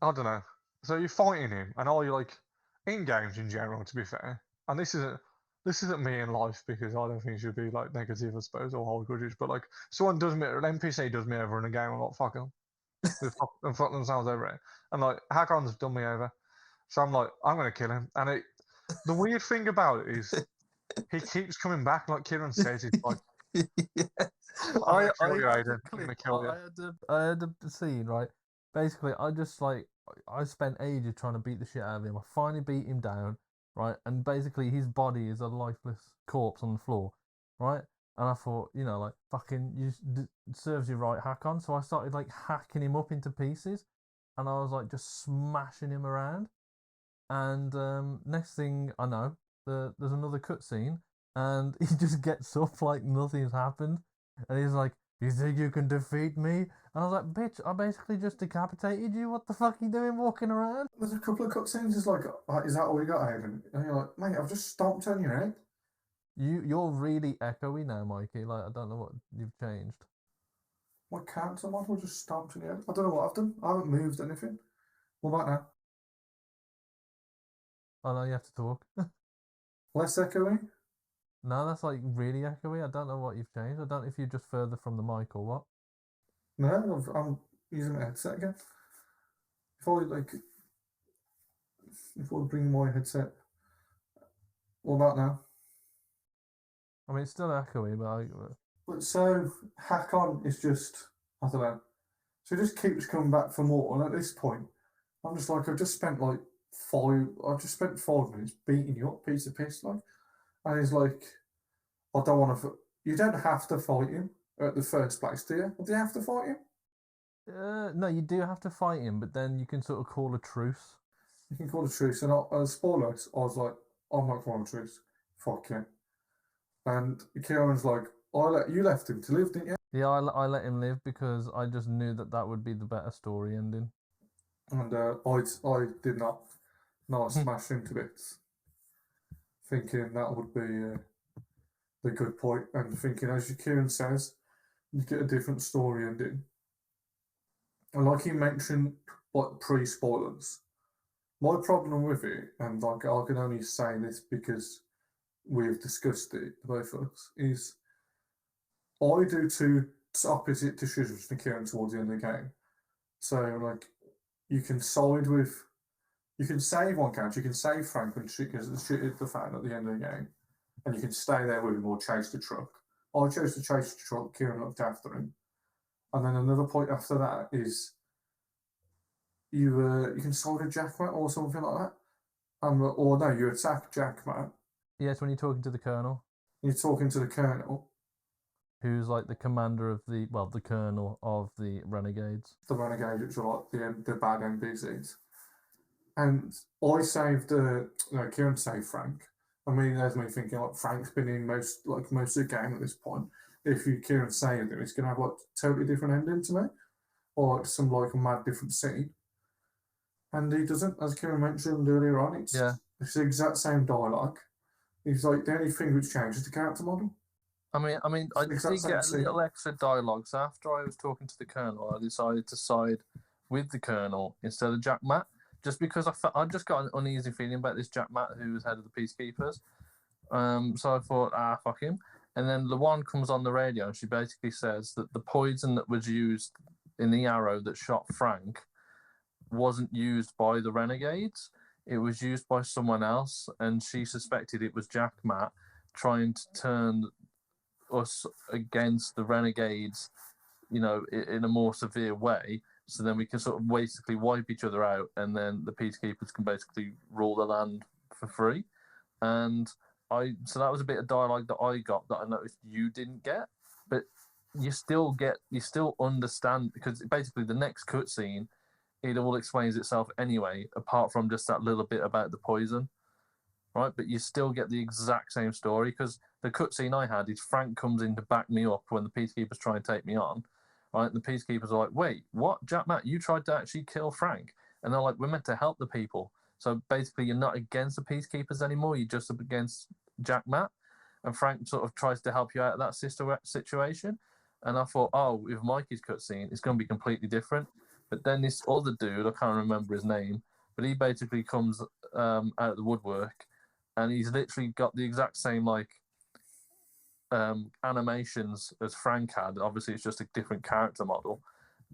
I don't know. So you're fighting him, and all you like in games in general, to be fair. And this isn't me in life because I don't think it should be like negative, I suppose, or hold grudges. But like someone does me, an NPC does me over in a game, I'm like, fuck them. They fuck themselves over it. And like Hakon's done me over, so I'm like, I'm gonna kill him. And the weird thing about it is he keeps coming back. Like Kieran says, he's like, Yeah. I'm gonna kill you, Aiden. I'm gonna kill you. I had a scene, right? Basically, I spent ages trying to beat the shit out of him. I finally beat him down, right? And basically, his body is a lifeless corpse on the floor, right? And I thought, like fucking, serves you right, hack on. So I started like hacking him up into pieces, and I was like just smashing him around. And next thing I know, there's another cutscene, and he just gets up like nothing's happened, and he's like, "You think you can defeat me?" And I was like, "Bitch, I basically just decapitated you. What the fuck are you doing walking around?" There's a couple of cutscenes. It's like, is that all you got, Hayden? And you're like, mate, I've just stomped on your head. You're really echoey now, Mikey. Like I don't know what you've changed. My character model just stomped on your head. I don't know what I've done. I haven't moved anything. What about now? Oh no, you have to talk. Less echoey? No, that's like really echoey. I don't know what you've changed. I don't know if you're just further from the mic or what. No, I'm using my headset again. If I bring my headset, what about now? I mean, it's still echoey, but But so Hack-On is just, I don't know. So it just keeps coming back for more. And at this point, I'm just like, I've just spent 5 minutes beating you up, piece of piss, like. And he's like, I don't want to. You don't have to fight him at the first place, do you? Do you have to fight him? no, you do have to fight him, but then you can sort of call a truce. You can call a truce. And as spoilers, I was like, I'm not calling a truce. Fuck him. And Kieran's like, you left him to live, didn't you? Yeah, I let him live because I just knew that would be the better story ending. And I did not. No, I smashed him to bits, thinking that would be the good point, and thinking, as Kieran says, you get a different story ending. And like he mentioned, like pre-spoilers, my problem with it, and like I can only say this because we've discussed it, both of us, is I do two opposite decisions for Kieran towards the end of the game. So like you can side with, you can save one character, you can save Frank when shit gets the fan at the end of the game, and you can stay there with him or chase the truck. I chose to chase the truck, Kieran looked after him. And then another point after that is you can side with Jackman or something like that. Or no, you attack Jackman. Yes, when you're talking to the colonel. You're talking to the colonel. Who's like the commander of the colonel of the renegades. The renegades, which are like the bad NPCs. And I saved, Kieran saved Frank. I mean, there's me thinking like Frank's been in most of the game at this point. If Kieran saved him, it's gonna have like totally different ending to me, or like some like a mad different scene. And he doesn't, as Kieran mentioned earlier on. It's the exact same dialogue. He's like the only thing which changes the character model. I mean, I Exact did same get a scene. little extra dialogue. So after I was talking to the Colonel, I decided to side with the Colonel instead of Jack Matt, just because I just got an uneasy feeling about this Jack Matt who was head of the Peacekeepers. So I thought, fuck him. And then Lawan comes on the radio and she basically says that the poison that was used in the arrow that shot Frank wasn't used by the Renegades. It was used by someone else, and she suspected it was Jack Matt trying to turn us against the Renegades, in a more severe way. So then we can sort of basically wipe each other out, and then the peacekeepers can basically rule the land for free. And so that was a bit of dialogue that I got that I noticed you didn't get, but you still understand, because basically the next cutscene, it all explains itself anyway, apart from just that little bit about the poison, right? But you still get the exact same story, because the cutscene I had is Frank comes in to back me up when the peacekeepers try and take me on, right? And the peacekeepers are like, wait, what? Jack Matt, you tried to actually kill Frank. And they're like, we're meant to help the people. So basically you're not against the peacekeepers anymore, you're just up against Jack Matt. And Frank sort of tries to help you out of that situation. And I thought, oh, with Mikey's cutscene, it's going to be completely different. But then this other dude, I can't remember his name, but he basically comes out of the woodwork, and he's literally got the exact same animations as Frank had. Obviously, it's just a different character model,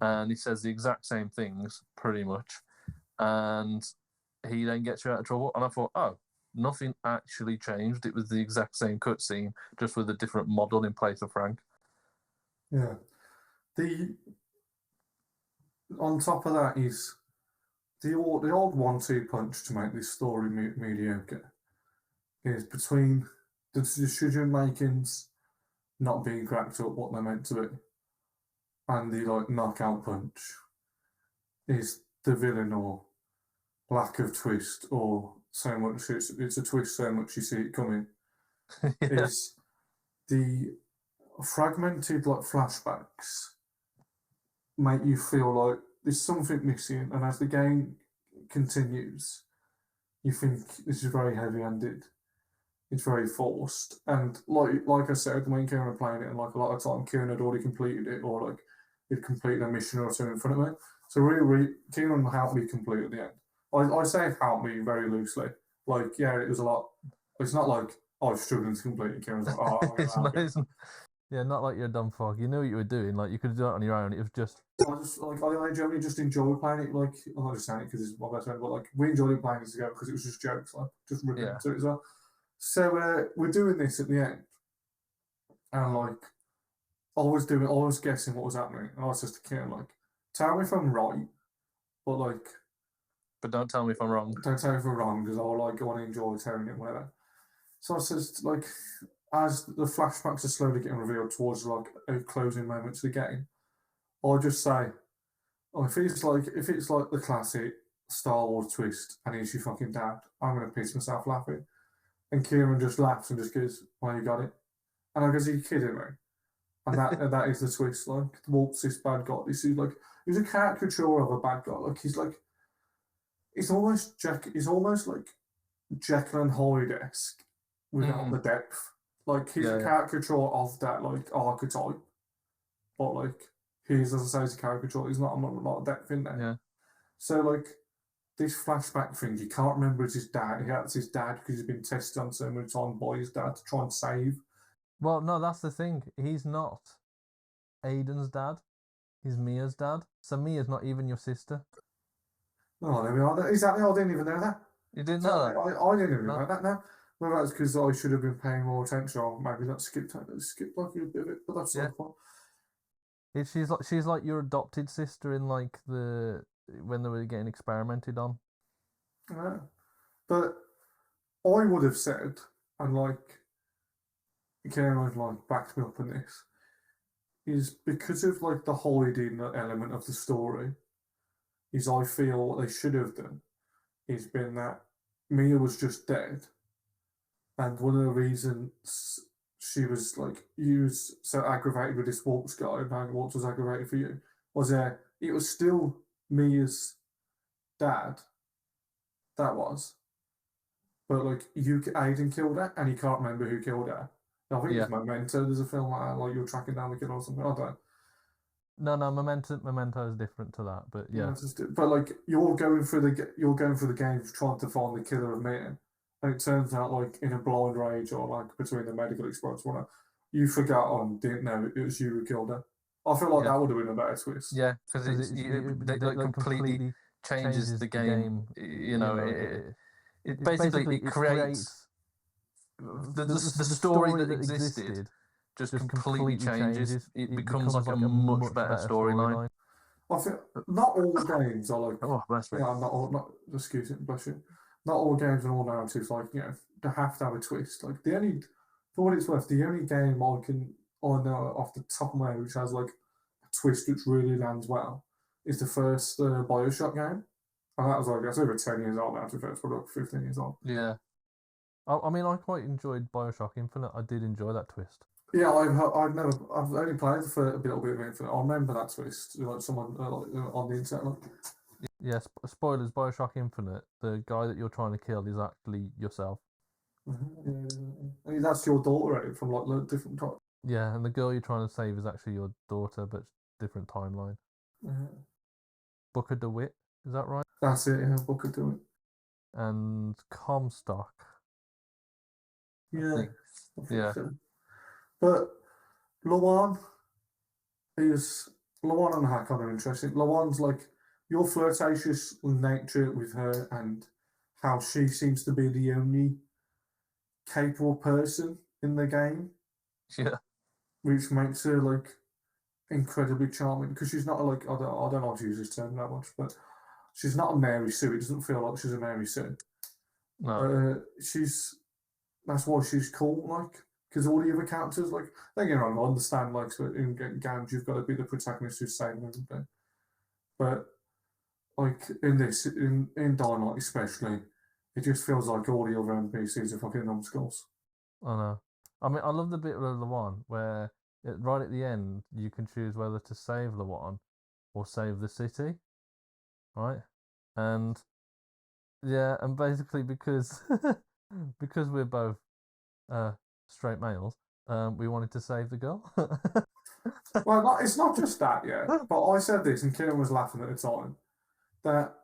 and he says the exact same things pretty much, and he then gets you out of trouble. And I thought, oh, nothing actually changed. It was the exact same cutscene, just with a different model in place of Frank. Yeah. On top of that is the old 1-2 punch to make this story mediocre is between the decision makings not being cracked up what they're meant to be, and the knockout punch is the villain, or lack of twist, or so much it's a twist so much you see it coming. Yeah. Is the fragmented flashbacks make you feel like there's something missing, and as the game continues, you think this is very heavy-handed. It's very forced, and like I said, when Kieran was playing it, and a lot of time Kieran had already completed it, or he'd completed a mission or two in front of me. So really, Kieran helped me complete at the end. I say helped me very loosely. It was a lot. It's not like I was struggling to complete it. Kieran's like, oh, not like you're a dumb fuck. You knew what you were doing. You could have done it on your own. It was just. I generally just enjoy playing it. I'm not just saying it because it's my best friend, but we enjoyed playing it together because it was just jokes, just ripping into it as well. So we're doing this at the end, and I was guessing what was happening, and I was just Kieran tell me if I'm right, but don't tell me if I'm wrong. Don't tell me if I'm wrong, because I want to enjoy telling it, whatever. So I says as the flashbacks are slowly getting revealed towards a closing moment to the game, I'll just say, if it's like the classic Star Wars twist and he's your fucking dad, I'm gonna piss myself laughing. And Kieran just laughs and just goes, well, you got it. And I goes, are you kidding me? And that is the twist. Walt's this bad guy. He's a caricature of a bad guy. He's almost like Jekyll and Hyde-esque without the depth. He's a caricature of that archetype. But he's, as I say, he's a caricature. There's not a lot of depth in there. Yeah. So this flashback thing, you can't remember it's his dad. It's his dad because he's been tested on so many times by his dad to try and save. Well, no, that's the thing. He's not Aiden's dad. He's Mia's dad. So Mia's not even your sister. Oh, there we are. Exactly. I didn't even know that. You didn't know that? I didn't even know that now. Well, that's because I should have been paying more attention, or maybe not skipped a bit of it, but that's not fun. She's like your adopted sister in when they were getting experimented on. Yeah. But I would have said, and Karen backed me up on this, is because of the hiding element of the story, is I feel what they should have done is been that Mia was just dead, and one of the reasons she was you was so aggravated with this Waltz guy, and how Waltz was aggravated for you, was it was still Mia's dad. That was. But Aiden killed her, and he can't remember who killed her. I think Yeah. it's Memento. There's a film like you're tracking down the killer or something. I don't. No, Memento is different to that, but yeah. But like you're going through the game trying to find the killer of Mia, and it turns out like in a blind rage or like between the medical experts, whatever, you forgot and didn't know it was you who killed her. I feel like that would have been a better twist. Yeah, because it completely changes the game. You know, it basically creates the story that existed just completely changes. It becomes like a much better storyline. I think not all games are like. Oh, bless me. Yeah, excuse me, bless you. Not all games and all narratives like they have to have a twist. Like for what it's worth, the only game I know off the top of my head which has like a twist which really lands well is the first Bioshock game, and that's over 10 years old now. To be fair, it's probably like 15 years old. Yeah. I mean, I quite enjoyed Bioshock Infinite. I did enjoy that twist. Yeah, I've only played for a little bit of Infinite. I remember that twist, like someone on the internet. Like. Yeah, spoilers. Bioshock Infinite. The guy that you're trying to kill is actually yourself. Yeah. That's your daughter, right? From like different types. Yeah, and the girl you're trying to save is actually your daughter, but different timeline. Booker DeWitt, is that right? That's it. Yeah, Booker DeWitt. And Comstock. Yeah. Yeah. So. But Lawan and Hakon are interesting. Lawan's like your flirtatious nature with her and how she seems to be the only capable person in the game. Yeah. Which makes her like incredibly charming because she's not like I don't know how to use this term that much, but she's not a Mary Sue. It doesn't feel like she's a Mary Sue. No. That's why she's cool, like. Because all the other characters, like, don't get me wrong, I understand, like, so in games you've got to be the protagonist who's saving everything. But, like, in Dying Light especially, it just feels like all the other NPCs are fucking numbskulls. I know. I mean, I love the bit with Lawan where right at the end you can choose whether to save Lawan or save the city, right? And yeah, and basically because we're both straight males, we wanted to save the girl. Well, it's not just that, yeah. But I said this, and Kieran was laughing at the time, that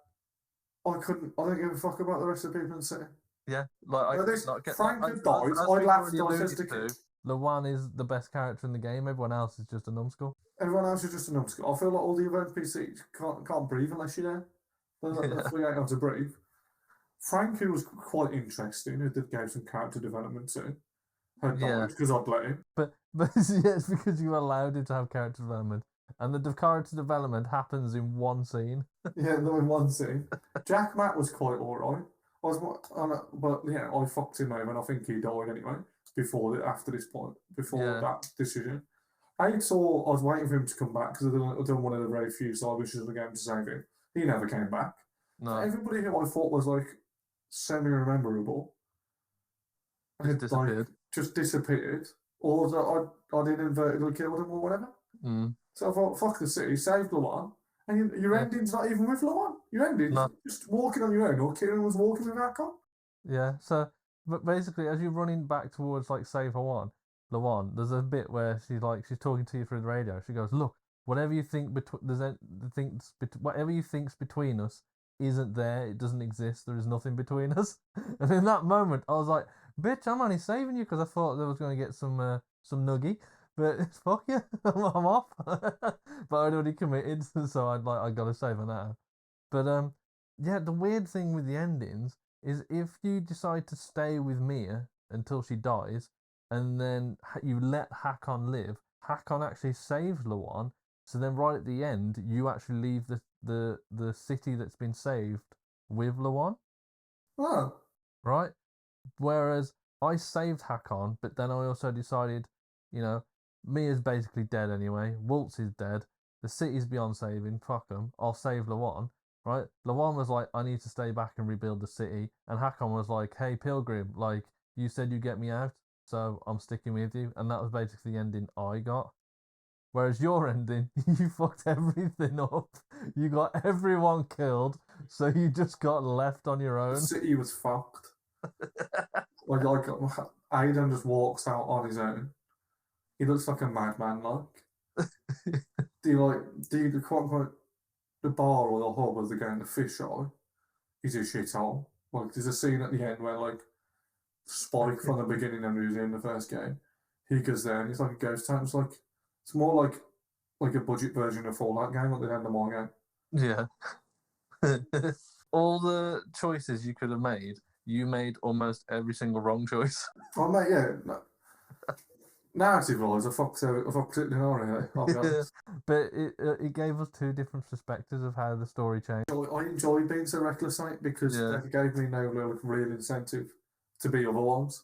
I don't give a fuck about the rest of the people in the city. Yeah, Frank had died. I laughed. I said to Kieran, Lawan is the best character in the game. Everyone else is just a numbskull. Everyone else is just a numbskull. I feel like all the other NPCs can't breathe unless you're there. They ain't able to breathe. Frank, who was quite interesting, who gave some character development to, had died because I'd let him. But yeah, it's because you allowed him to have character development, and the character development happens in one scene. Yeah, no, in one scene. Jack Matt was quite alright. But yeah, I fucked him over, and I think he died anyway. After that decision. Hator, I was waiting for him to come back because I done one of the very few side missions of the game to save him. He never came back. No. Everybody who I thought was like semi-rememberable just disappeared, or I did inadvertently killed him or whatever. So I thought, fuck the city, save Lawan, and your ending's not even with Lawan. Your ending's just walking on your own, or Kieran was walking with Hakon. Yeah, so but basically, as you're running back towards like save Lawan, there's a bit where she's talking to you through the radio. She goes, "Look, whatever you think whatever you think's between us isn't there. It doesn't exist. There is nothing between us." And in that moment, I was like, "Bitch, I'm only saving you because I thought I was going to get some nuggy, but fuck you, I'm off." But I'd already committed, so I got to save her now. But yeah, the weird thing with the endings is if you decide to stay with Mia until she dies, and then you let Hakon live, Hakon actually saves Lawan. So then, right at the end, you actually leave the city that's been saved with Lawan. Oh. Right? Whereas I saved Hakon, but then I also decided, Mia's basically dead anyway. Waltz is dead. The city's beyond saving. Fuck them. I'll save Lawan. Right? Lawan was like, I need to stay back and rebuild the city. And Hakon was like, hey, Pilgrim, like, you said you'd get me out, so I'm sticking with you. And that was basically the ending I got. Whereas your ending, you fucked everything up. You got everyone killed, so you just got left on your own. The city was fucked. Aidan just walks out on his own. He looks like a madman. Like, do you quote unquote the bar or the hub as they're going to fish eye? He's a shithole. Like, there's a scene at the end where like Spike from the beginning and who's in the first game, he goes there and he's like a ghost town. It's more like a budget version of Fallout game at the end of my game. Yeah. All the choices you could have made, you made almost every single wrong choice. Oh mate, yeah. No. Narrative-wise, I fucked it in already. I'll be honest. But it gave us two different perspectives of how the story changed. I enjoy being so reckless on it because it gave me no real incentive to be otherwise.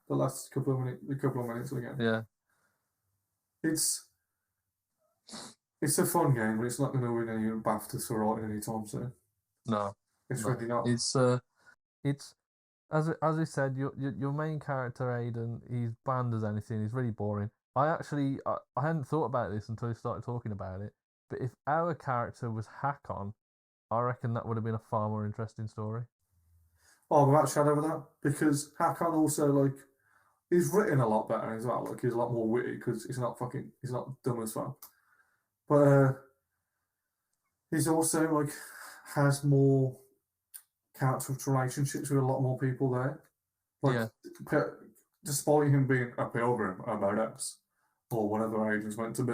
The last couple of minutes of the game. Yeah. It's a fun game, but it's not going to win any BAFTAs for writing anytime soon. No. It's really not. It's as I said, your main character Aidan, he's bland as anything. He's really boring. I hadn't thought about this until he started talking about it. But if our character was Hakon, I reckon that would have been a far more interesting story. Oh, without a shadow of a doubt, because Hakon also he's written a lot better as well. Like, he's a lot more witty because he's not dumb as well. But he's also has more character relationships with a lot more people there. Despite him being a pilgrim, a badass, or whatever Aidan's meant to be,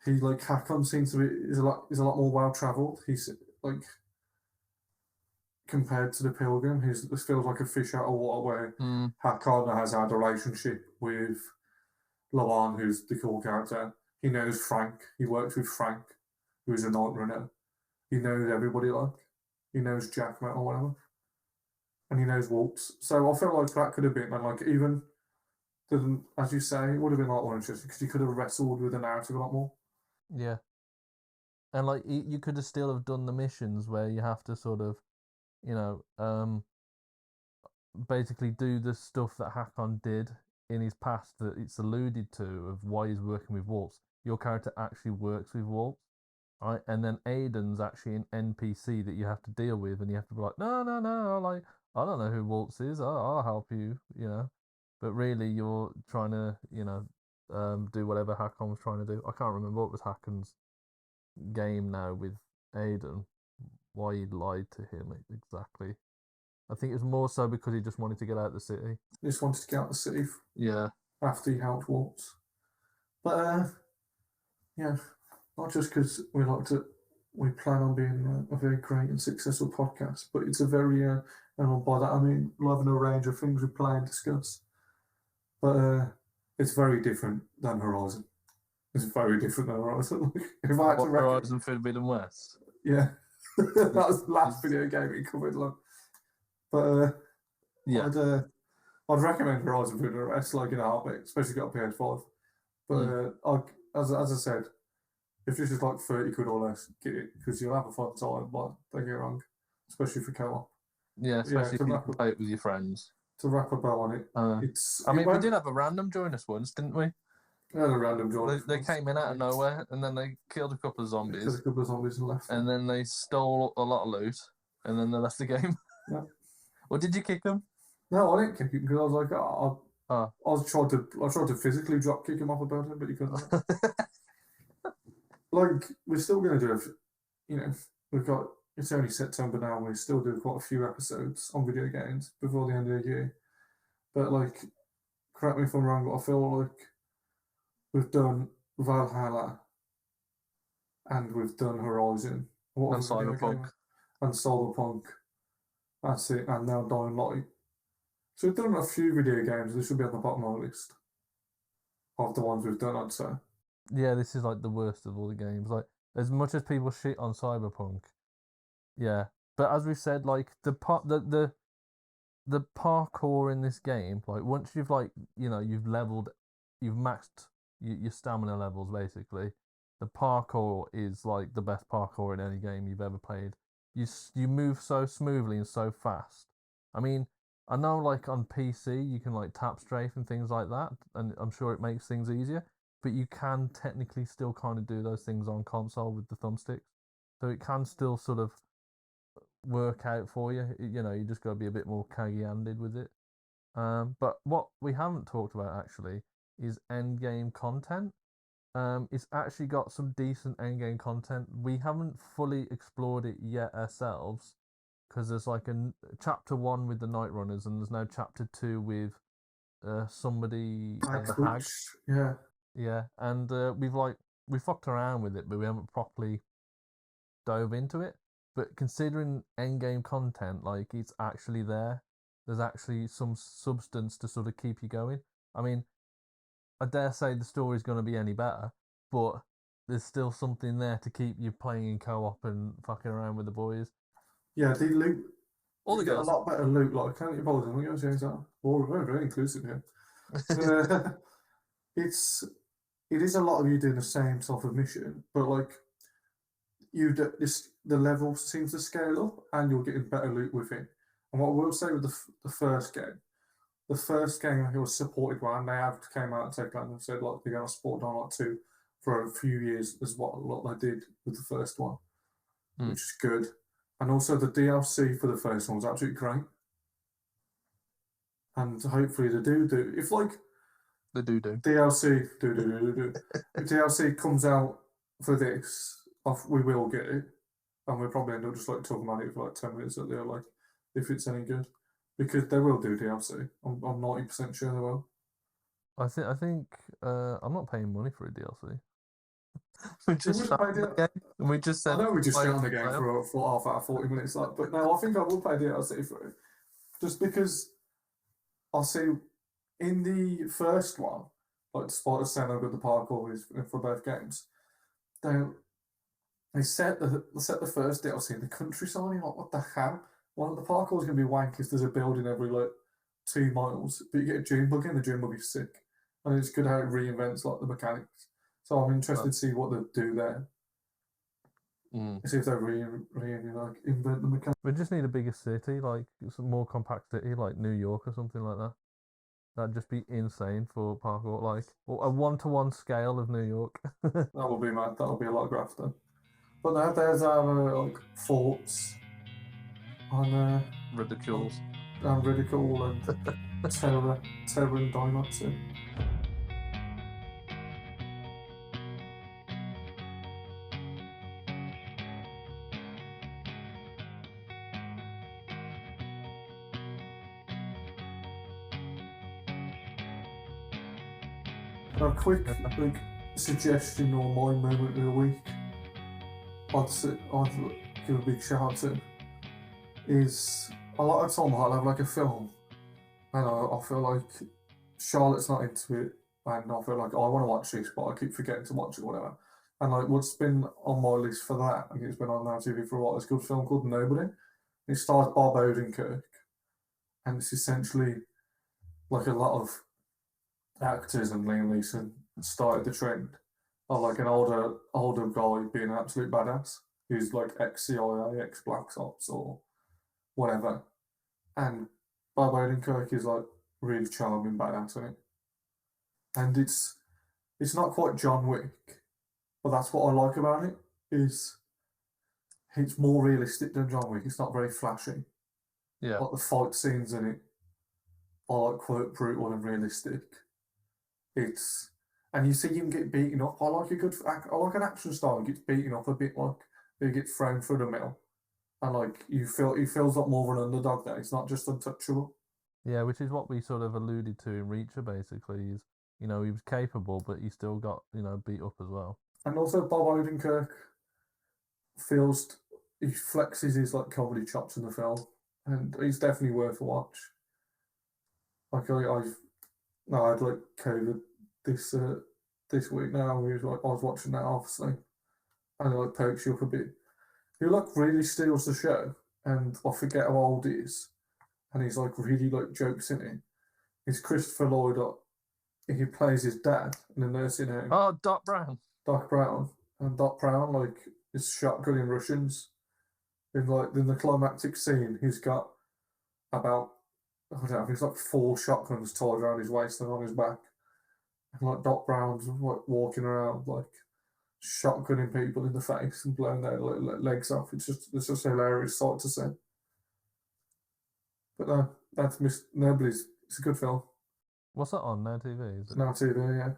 he Hakon seems to be is a lot more well travelled. He's compared to the pilgrim, this feels like a fish out of water. Where Hakon has had a relationship with Lawan, who's the cool character. He knows Frank. He works with Frank, who's a night runner. He knows everybody. He knows Jackman or whatever, and he knows Waltz. So I feel like that could have been, even didn't, as you say, it would have been more interesting because you could have wrestled with the narrative a lot more. Yeah, and you could have still have done the missions where you have to sort of, basically do the stuff that Hakon did in his past that it's alluded to of why he's working with Waltz. Your character actually works with Waltz. Right, and then Aidan's actually an NPC that you have to deal with, and you have to be like, no, I don't know who Waltz is. I'll help you, But really, you're trying to, do whatever Hakon was trying to do. I can't remember what was Hakon's game now with Aidan. Why he lied to him exactly. I think it was more so because he just wanted to get out of the city. He just wanted to get out of the city. Yeah. After he helped Waltz, but yeah. Not just because we plan on being a very great and successful podcast, but it's a very, and by that I mean loving a range of things we play and discuss. But it's very different than Horizon. It's very different than Horizon. If I had to Horizon Forbidden West? Yeah. That was the last video game we covered. But yeah. I'd recommend Horizon Forbidden West in a heartbeat, especially got a PS5. But as I said, if this is 30 quid or less, get it, because you'll have a fun time, but don't get me wrong, especially for co-op. Yeah, especially if you can play it with your friends. To wrap a bow on it, we did have a random join us once, didn't we? We had a random join. They came in out of nowhere, and then they killed a couple of zombies. Killed a couple of zombies and left. And then they stole a lot of loot, and then they left the game. Yeah. Or did you kick them? No, I didn't kick him because I was I tried to physically drop kick him off a building, but you couldn't. We're still going to do it's only September now, and we still do quite a few episodes on video games before the end of the year. But correct me if I'm wrong, but I feel like we've done Valhalla and we've done Horizon. And Cyberpunk. And Cyberpunk. That's it, and now Dying Light. So we've done a few video games. This should be on the bottom of the list of the ones we've done, I'd say. Yeah, this is the worst of all the games. As much as people shit on Cyberpunk, yeah. But as we've said, the parkour in this game, once you've you've leveled, you've maxed your stamina levels basically. The parkour is the best parkour in any game you've ever played. You move so smoothly and so fast. I mean, I know on PC you can tap strafe and things like that, and I'm sure it makes things easier. but you can technically still kind of do those things on console with the thumbsticks. So it can still sort of work out for you. You just got to be a bit more cagey-handed with it. But what we haven't talked about actually is end game content. It's actually got some decent end game content. We haven't fully explored it yet ourselves because there's like a chapter 1 with the Night Runners and there's no chapter 2 with somebody and the hag. Yeah, and we fucked around with it, but we haven't properly dove into it. But considering end game content, like it's actually there. There's actually some substance to sort of keep you going. I mean, I dare say the story's going to be any better, but there's still something there to keep you playing in co-op and fucking around with the boys. Yeah, the loot. All the girls. A lot better loot. Like, can't you bother? What you saying that? We're very, very inclusive here. It is a lot of you doing the same sort of mission, but like the level seems to scale up, and you're getting better loot with it. And what I will say with the first game, it was supported one. They have came out of Techland and said like they're going to support Download 2 for a few years, as what they did with the first one, which is good. And also the DLC for the first one was absolutely great. And hopefully they do. If like the do DLC DLC comes out for this, we will get it, and we'll probably end up just like talking about it for like 10 minutes at the like if it's any good, because they will do DLC. I'm 90% sure they will. I think I'm not paying money for a DLC. we just said I know we just shot on the game for half hour, 40 minutes, like, but no, I think I will pay DLC for it, just because I see in the first one, like despite us saying how good the parkour is for both games, they set the first DLC in the countryside. You're like, what the hell? Well, the parkour is going to be wank if there's a building every like 2 miles, but you get a June buggy and the June buggy's sick, and it's good how it reinvents like the mechanics. So I'm interested to see what they do there. See if they like invent the mechanics. We just need a bigger city, like some more compact city, like New York or something like that. That'd just be insane for parkour, like a 1-to-1 scale of New York. That would be mad. That would be a lot of grafting. But now there's our like forts on ridicules and ridicule and terror and dynamite. A quick like suggestion or my moment of the week I'd give a big shout out to is a lot of time I'll have like a film and I feel like Charlotte's not into it and I feel like I want to watch this but I keep forgetting to watch it or whatever, and like what's been on my list for that, I think it's been on Now TV for a while, it's a good film called Nobody. It stars Bob Odenkirk and it's essentially like a lot of actors, and Liam Neeson started the trend of like an older guy being an absolute badass who's like ex-CIA, ex-Black Ops or whatever, and Bob Odenkirk is like really charming badass in it, and it's not quite John Wick, but that's what I like about it, is it's more realistic than John Wick. It's not very flashy. Yeah, like the fight scenes in it are like quite brutal and realistic. And you see him get beaten up. I like an action star who gets beaten up a bit, like he gets thrown through the middle, and like he feels like more of an underdog there. He's not just untouchable. Yeah, which is what we sort of alluded to in Reacher. Basically, is he was capable, but he still got beat up as well. And also Bob Odenkirk he flexes his like comedy chops in the film, and he's definitely worth a watch. Like I had like COVID this week now. I was watching that obviously, and it like pokes you up a bit. He like really steals the show, and I forget how old he is, and he's like really like jokes in it. It's Christopher Lloyd. He plays his dad in the nursing home. Oh, Doc Brown. Doc Brown like is shotgunning Russians. In the climactic scene, he's got about I don't know, he's like 4 shotguns tied around his waist and on his back, like Doc Brown's like walking around like shotgunning people in the face and blowing their legs off. It's just a hilarious sight to see. But no, that's nobody's. It's a good film. What's that on Now TV? Is It's it? Now TV, yeah.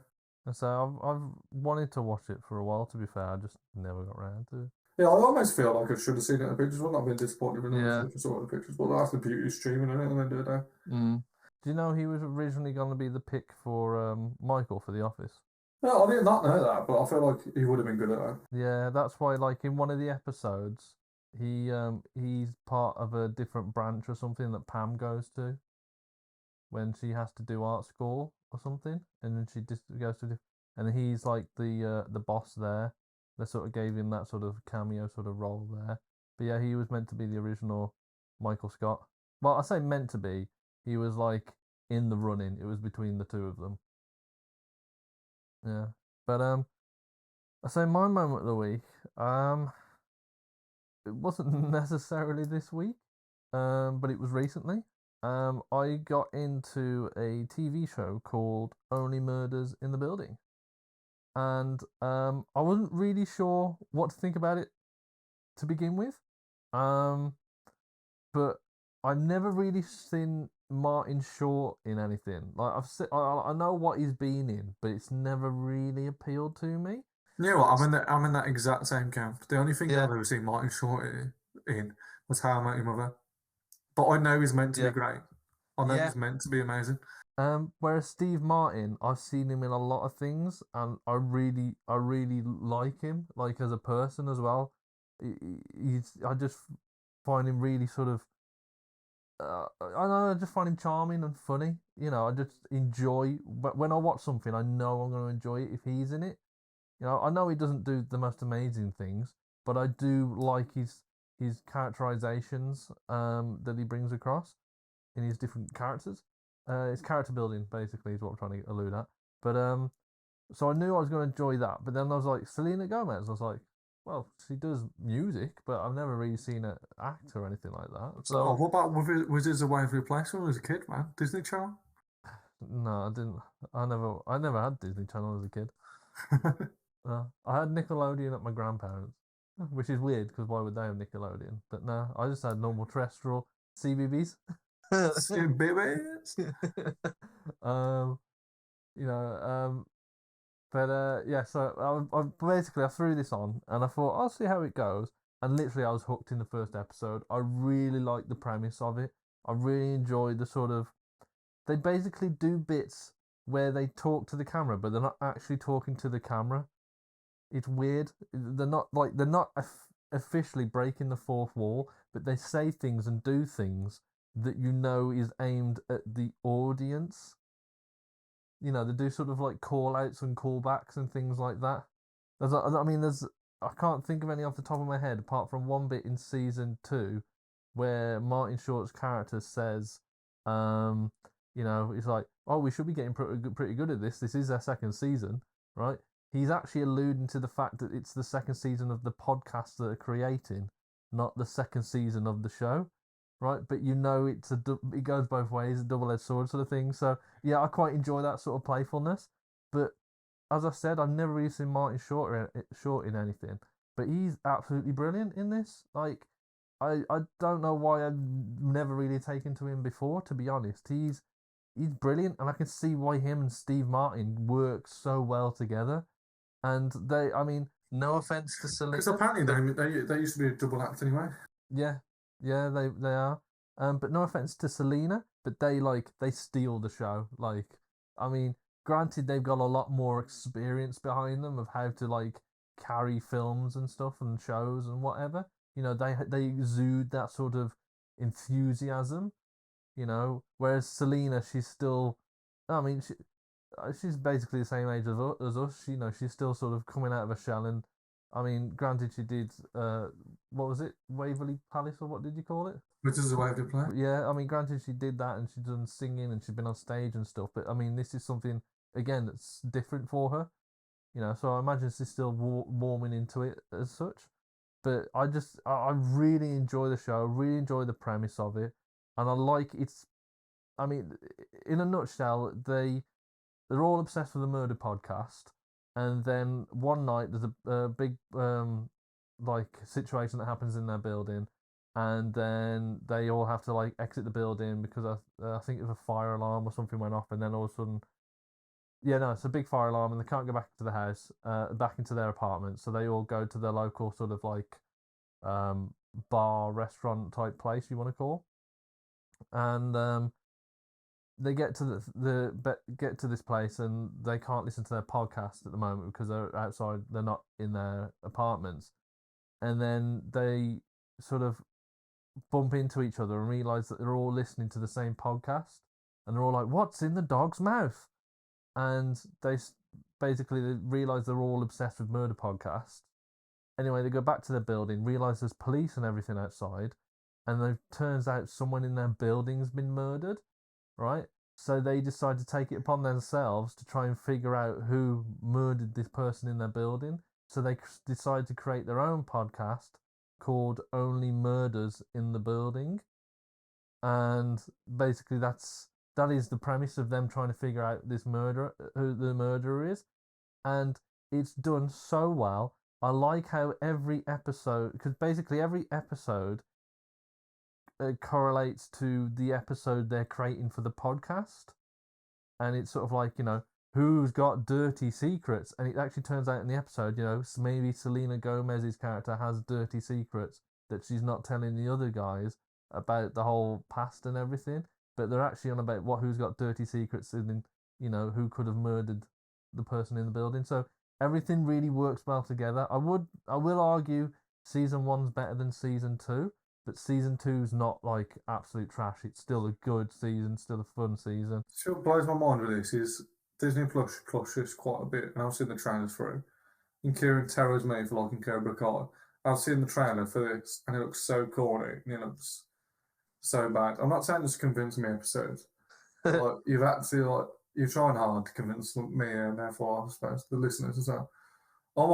And so I've wanted to watch it for a while. To be fair, I just never got around to it. Yeah, I almost feel like I should have seen it in the pictures. Wouldn't have been disappointed if Yeah. I saw it in the pictures. But that's the beauty of streaming, isn't it? And then do it now. Do you know he was originally going to be the pick for Michael for The Office? No, I did not know that, but I feel like he would have been good at that. Yeah, that's why. Like in one of the episodes, he's part of a different branch or something that Pam goes to when she has to do art school or something, and then she just goes to, and he's like the boss there. They sort of gave him that sort of cameo sort of role there. But yeah, he was meant to be the original Michael Scott. Well, I say meant to be. He was like in the running. It was between the two of them. Yeah, but I say my moment of the week. It wasn't necessarily this week, but it was recently. I got into a TV show called Only Murders in the Building, and I wasn't really sure what to think about it to begin with. But I've never really seen Martin Short in anything. Like I know what he's been in, but it's never really appealed to me. You know what? I'm in that exact same camp. The only thing Yeah. I've ever seen Martin Short in was How I Met Your Mother. But I know he's meant to be great. I know he's meant to be amazing. Whereas Steve Martin, I've seen him in a lot of things, and I really like him, like as a person as well. I just find him really sort of. I know, I just find him charming and funny. You know, I just enjoy. But when I watch something, I know I'm going to enjoy it if he's in it. You know, I know he doesn't do the most amazing things, but I do like his characterizations that he brings across in his different characters. His character building basically is what I'm trying to allude at. But so I knew I was going to enjoy that. But then I was like, Selena Gomez. I was like, well, she does music, but I've never really seen her act or anything like that. So what about Wizards of Waverly Place when I was a kid, man? Disney Channel? no, I didn't. I never had Disney Channel as a kid. I had Nickelodeon at my grandparents', which is weird because why would they have Nickelodeon? But no, I just had normal terrestrial CBBS. CBBS. Yeah. So I threw this on and I thought I'll see how it goes. And literally, I was hooked in the first episode. I really liked the premise of it. I really enjoyed the sort of. They basically do bits where they talk to the camera, but they're not actually talking to the camera. It's weird. They're not officially breaking the fourth wall, but they say things and do things that you know is aimed at the audience. You know, they do sort of like call outs and callbacks and things like that. I can't think of any off the top of my head apart from one bit in season 2 where Martin Short's character says, it's like, oh, we should be getting pretty good at this. This is our second season, right? He's actually alluding to the fact that it's the second season of the podcast that they're creating, not the second season of the show, right? But you know, it goes both ways, a double-edged sword sort of thing. So yeah, I quite enjoy that sort of playfulness. But as I said, I've never really seen Martin Short in anything, but he's absolutely brilliant in this. Like, I don't know why I've never really taken to him before. To be honest, he's brilliant, and I can see why him and Steve Martin work so well together. And no offense to Selena, because apparently they used to be a double act anyway. Yeah, they are. But no offense to Selena, but they steal the show. Like, I mean, granted, they've got a lot more experience behind them of how to carry films and stuff and shows and whatever. You know, they exude that sort of enthusiasm. You know, whereas Selena, she's still, I mean, she's basically the same age as us. You know, she's still sort of coming out of a shell. And I mean, granted, she did what was it, Waverly Palace, or what did you call it? Which is a way to play. Yeah, I mean, granted, she did that and she's done singing and she's been on stage and stuff. But I mean, this is something again that's different for her. You know, so I imagine she's still warming into it as such. But I really enjoy the show. Really enjoy the premise of it, and I like it's. I mean, in a nutshell, they're all obsessed with the murder podcast, and then one night there's a big like situation that happens in their building, and then they all have to like exit the building because I think if a fire alarm or something went off, and then all of a sudden, yeah, no, it's a big fire alarm, and they can't go back to the house, back into their apartment, so they all go to their local sort of like bar, restaurant type place you want to call, and they get to get to this place, and they can't listen to their podcast at the moment because they're outside, they're not in their apartments, and then they sort of bump into each other and realize that they're all listening to the same podcast, and they're all like, "What's in the dog's mouth?" And they realize they're all obsessed with murder podcast. Anyway, they go back to their building, realize there's police and everything outside, and it turns out someone in their building's been murdered, right? So they decide to take it upon themselves to try and figure out who murdered this person in their building. So they decide to create their own podcast called Only Murders in the Building. And basically that is the premise of them trying to figure out this murderer, who the murderer is. And it's done so well. I like how every episode, because basically every episode correlates to the episode they're creating for the podcast, and it's sort of like, who's got dirty secrets, and it actually turns out in the episode, maybe Selena Gomez's character has dirty secrets that she's not telling the other guys about the whole past and everything, but they're actually on about who's got dirty secrets and who could have murdered the person in the building. So everything really works well together. I will argue season 1's better than season 2, but season 2's not like absolute trash. It's still a good season, still a fun season. So what blows my mind with this is Disney Plus this quite a bit, and I've seen the trailers for it. And Kieran terrors me for liking Cobra Kai. I've seen the trailer for this, and it looks so corny, and it looks so bad. I'm not saying this to convince me episodes. Like, you're trying hard to convince me, and therefore I suppose the listeners as well. I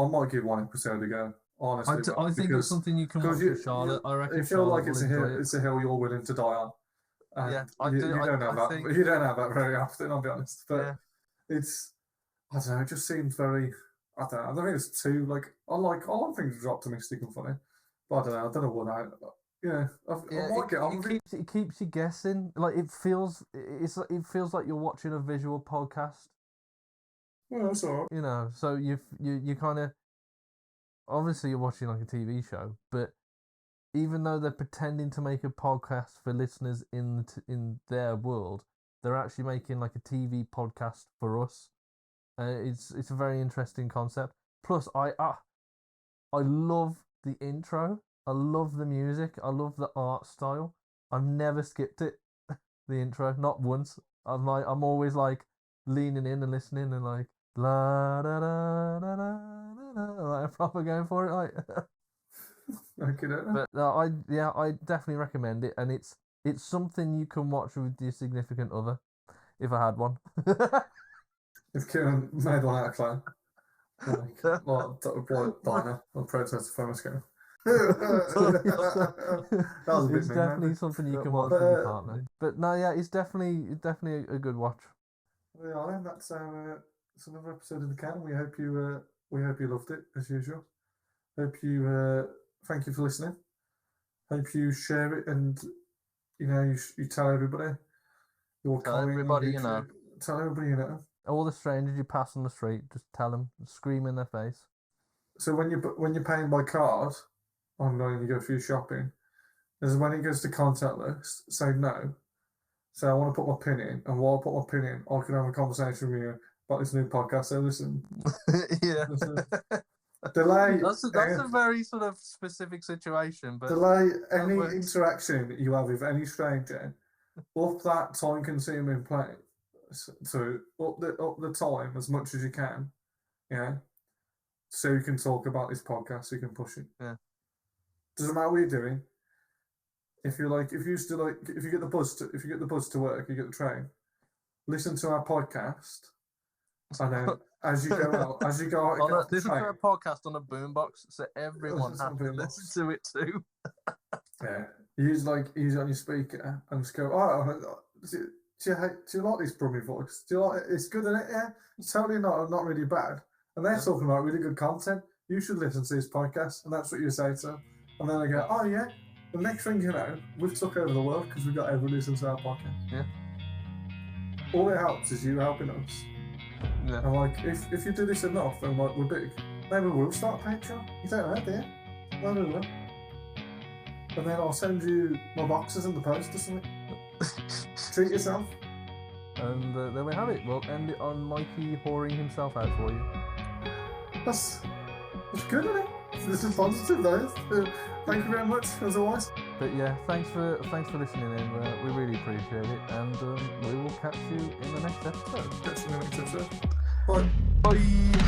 might give one episode a go. Honestly, I think it's something you can watch with Charlotte. I reckon you feel Charlotte like it's a hill you're willing to die on. And yeah, I you do. don't have that. Think... You don't have that very often, I'll be honest. But yeah. It's, I don't know. It just seems very. I don't think it's too like. I like things that are optimistic and funny, but I don't know what I. Yeah, I might get on with it. It keeps you guessing. Like it feels like you're watching a visual podcast. Well, that's all right. So you kind of, obviously you're watching like a TV show, but even though they're pretending to make a podcast for listeners in their world, they're actually making like a TV podcast for us. It's a very interesting concept. Plus, I love the intro. I love the music. I love the art style. I've never skipped it. The intro, not once. I'm always like leaning in and listening and like la da da da da da, like proper going for it, like. Okay, but I definitely recommend it, and it's something you can watch with your significant other, if I had one. If Kieran made one out of clay, like Diner or Protest Famous Game. It's definitely something you can watch with your partner. But no, yeah, it's definitely a good watch. Well, then that's another episode of the can. We hope you loved it as usual. Hope you thank you for listening. Hope you share it, and you tell everybody. Tell everybody you know. Tell everybody you know. All the strangers you pass on the street, just tell them, scream in their face. So when you're paying by card online, you go through shopping, is when it goes to contactless, say no. So I want to put my PIN in, and while I put my PIN in, I can have a conversation with you about this new podcast. So listen. Yeah. Listen. Delay. That's a very sort of specific situation, but delay any interaction you have with any stranger. Up that time-consuming play. So up the time as much as you can, yeah. So you can talk about this podcast, so you can push it. Yeah. Doesn't matter what you're doing. If you get the bus to work, you get the train. Listen to our podcast, and then as you go out, listen to a podcast on a boombox, so everyone has to listen to it too. Yeah, use it on your speaker and just go. Oh, do you like this Brummy voice? Do you like it? It's good, isn't it? Yeah, it's totally not really bad. And they're talking about really good content. You should listen to this podcast, and that's what you say to them. And then they go, oh yeah. The next thing you know, we've took over the world because we've got everyone listening to our podcast. Yeah. All it helps is you helping us. Yeah. And like, if you do this enough, and like we're big, maybe we'll start a Patreon. You don't know, do you? Maybe we will. And then I'll send you my boxes in the post or something. Treat yourself. And there we have it. We'll end it on Mikey whoring himself out for you. That's good, isn't it? This is positive, though. Thank you very much, as always. But yeah, thanks for listening in. We really appreciate it, and we will catch you in the next episode. Catch you in the next episode. Bye. Bye.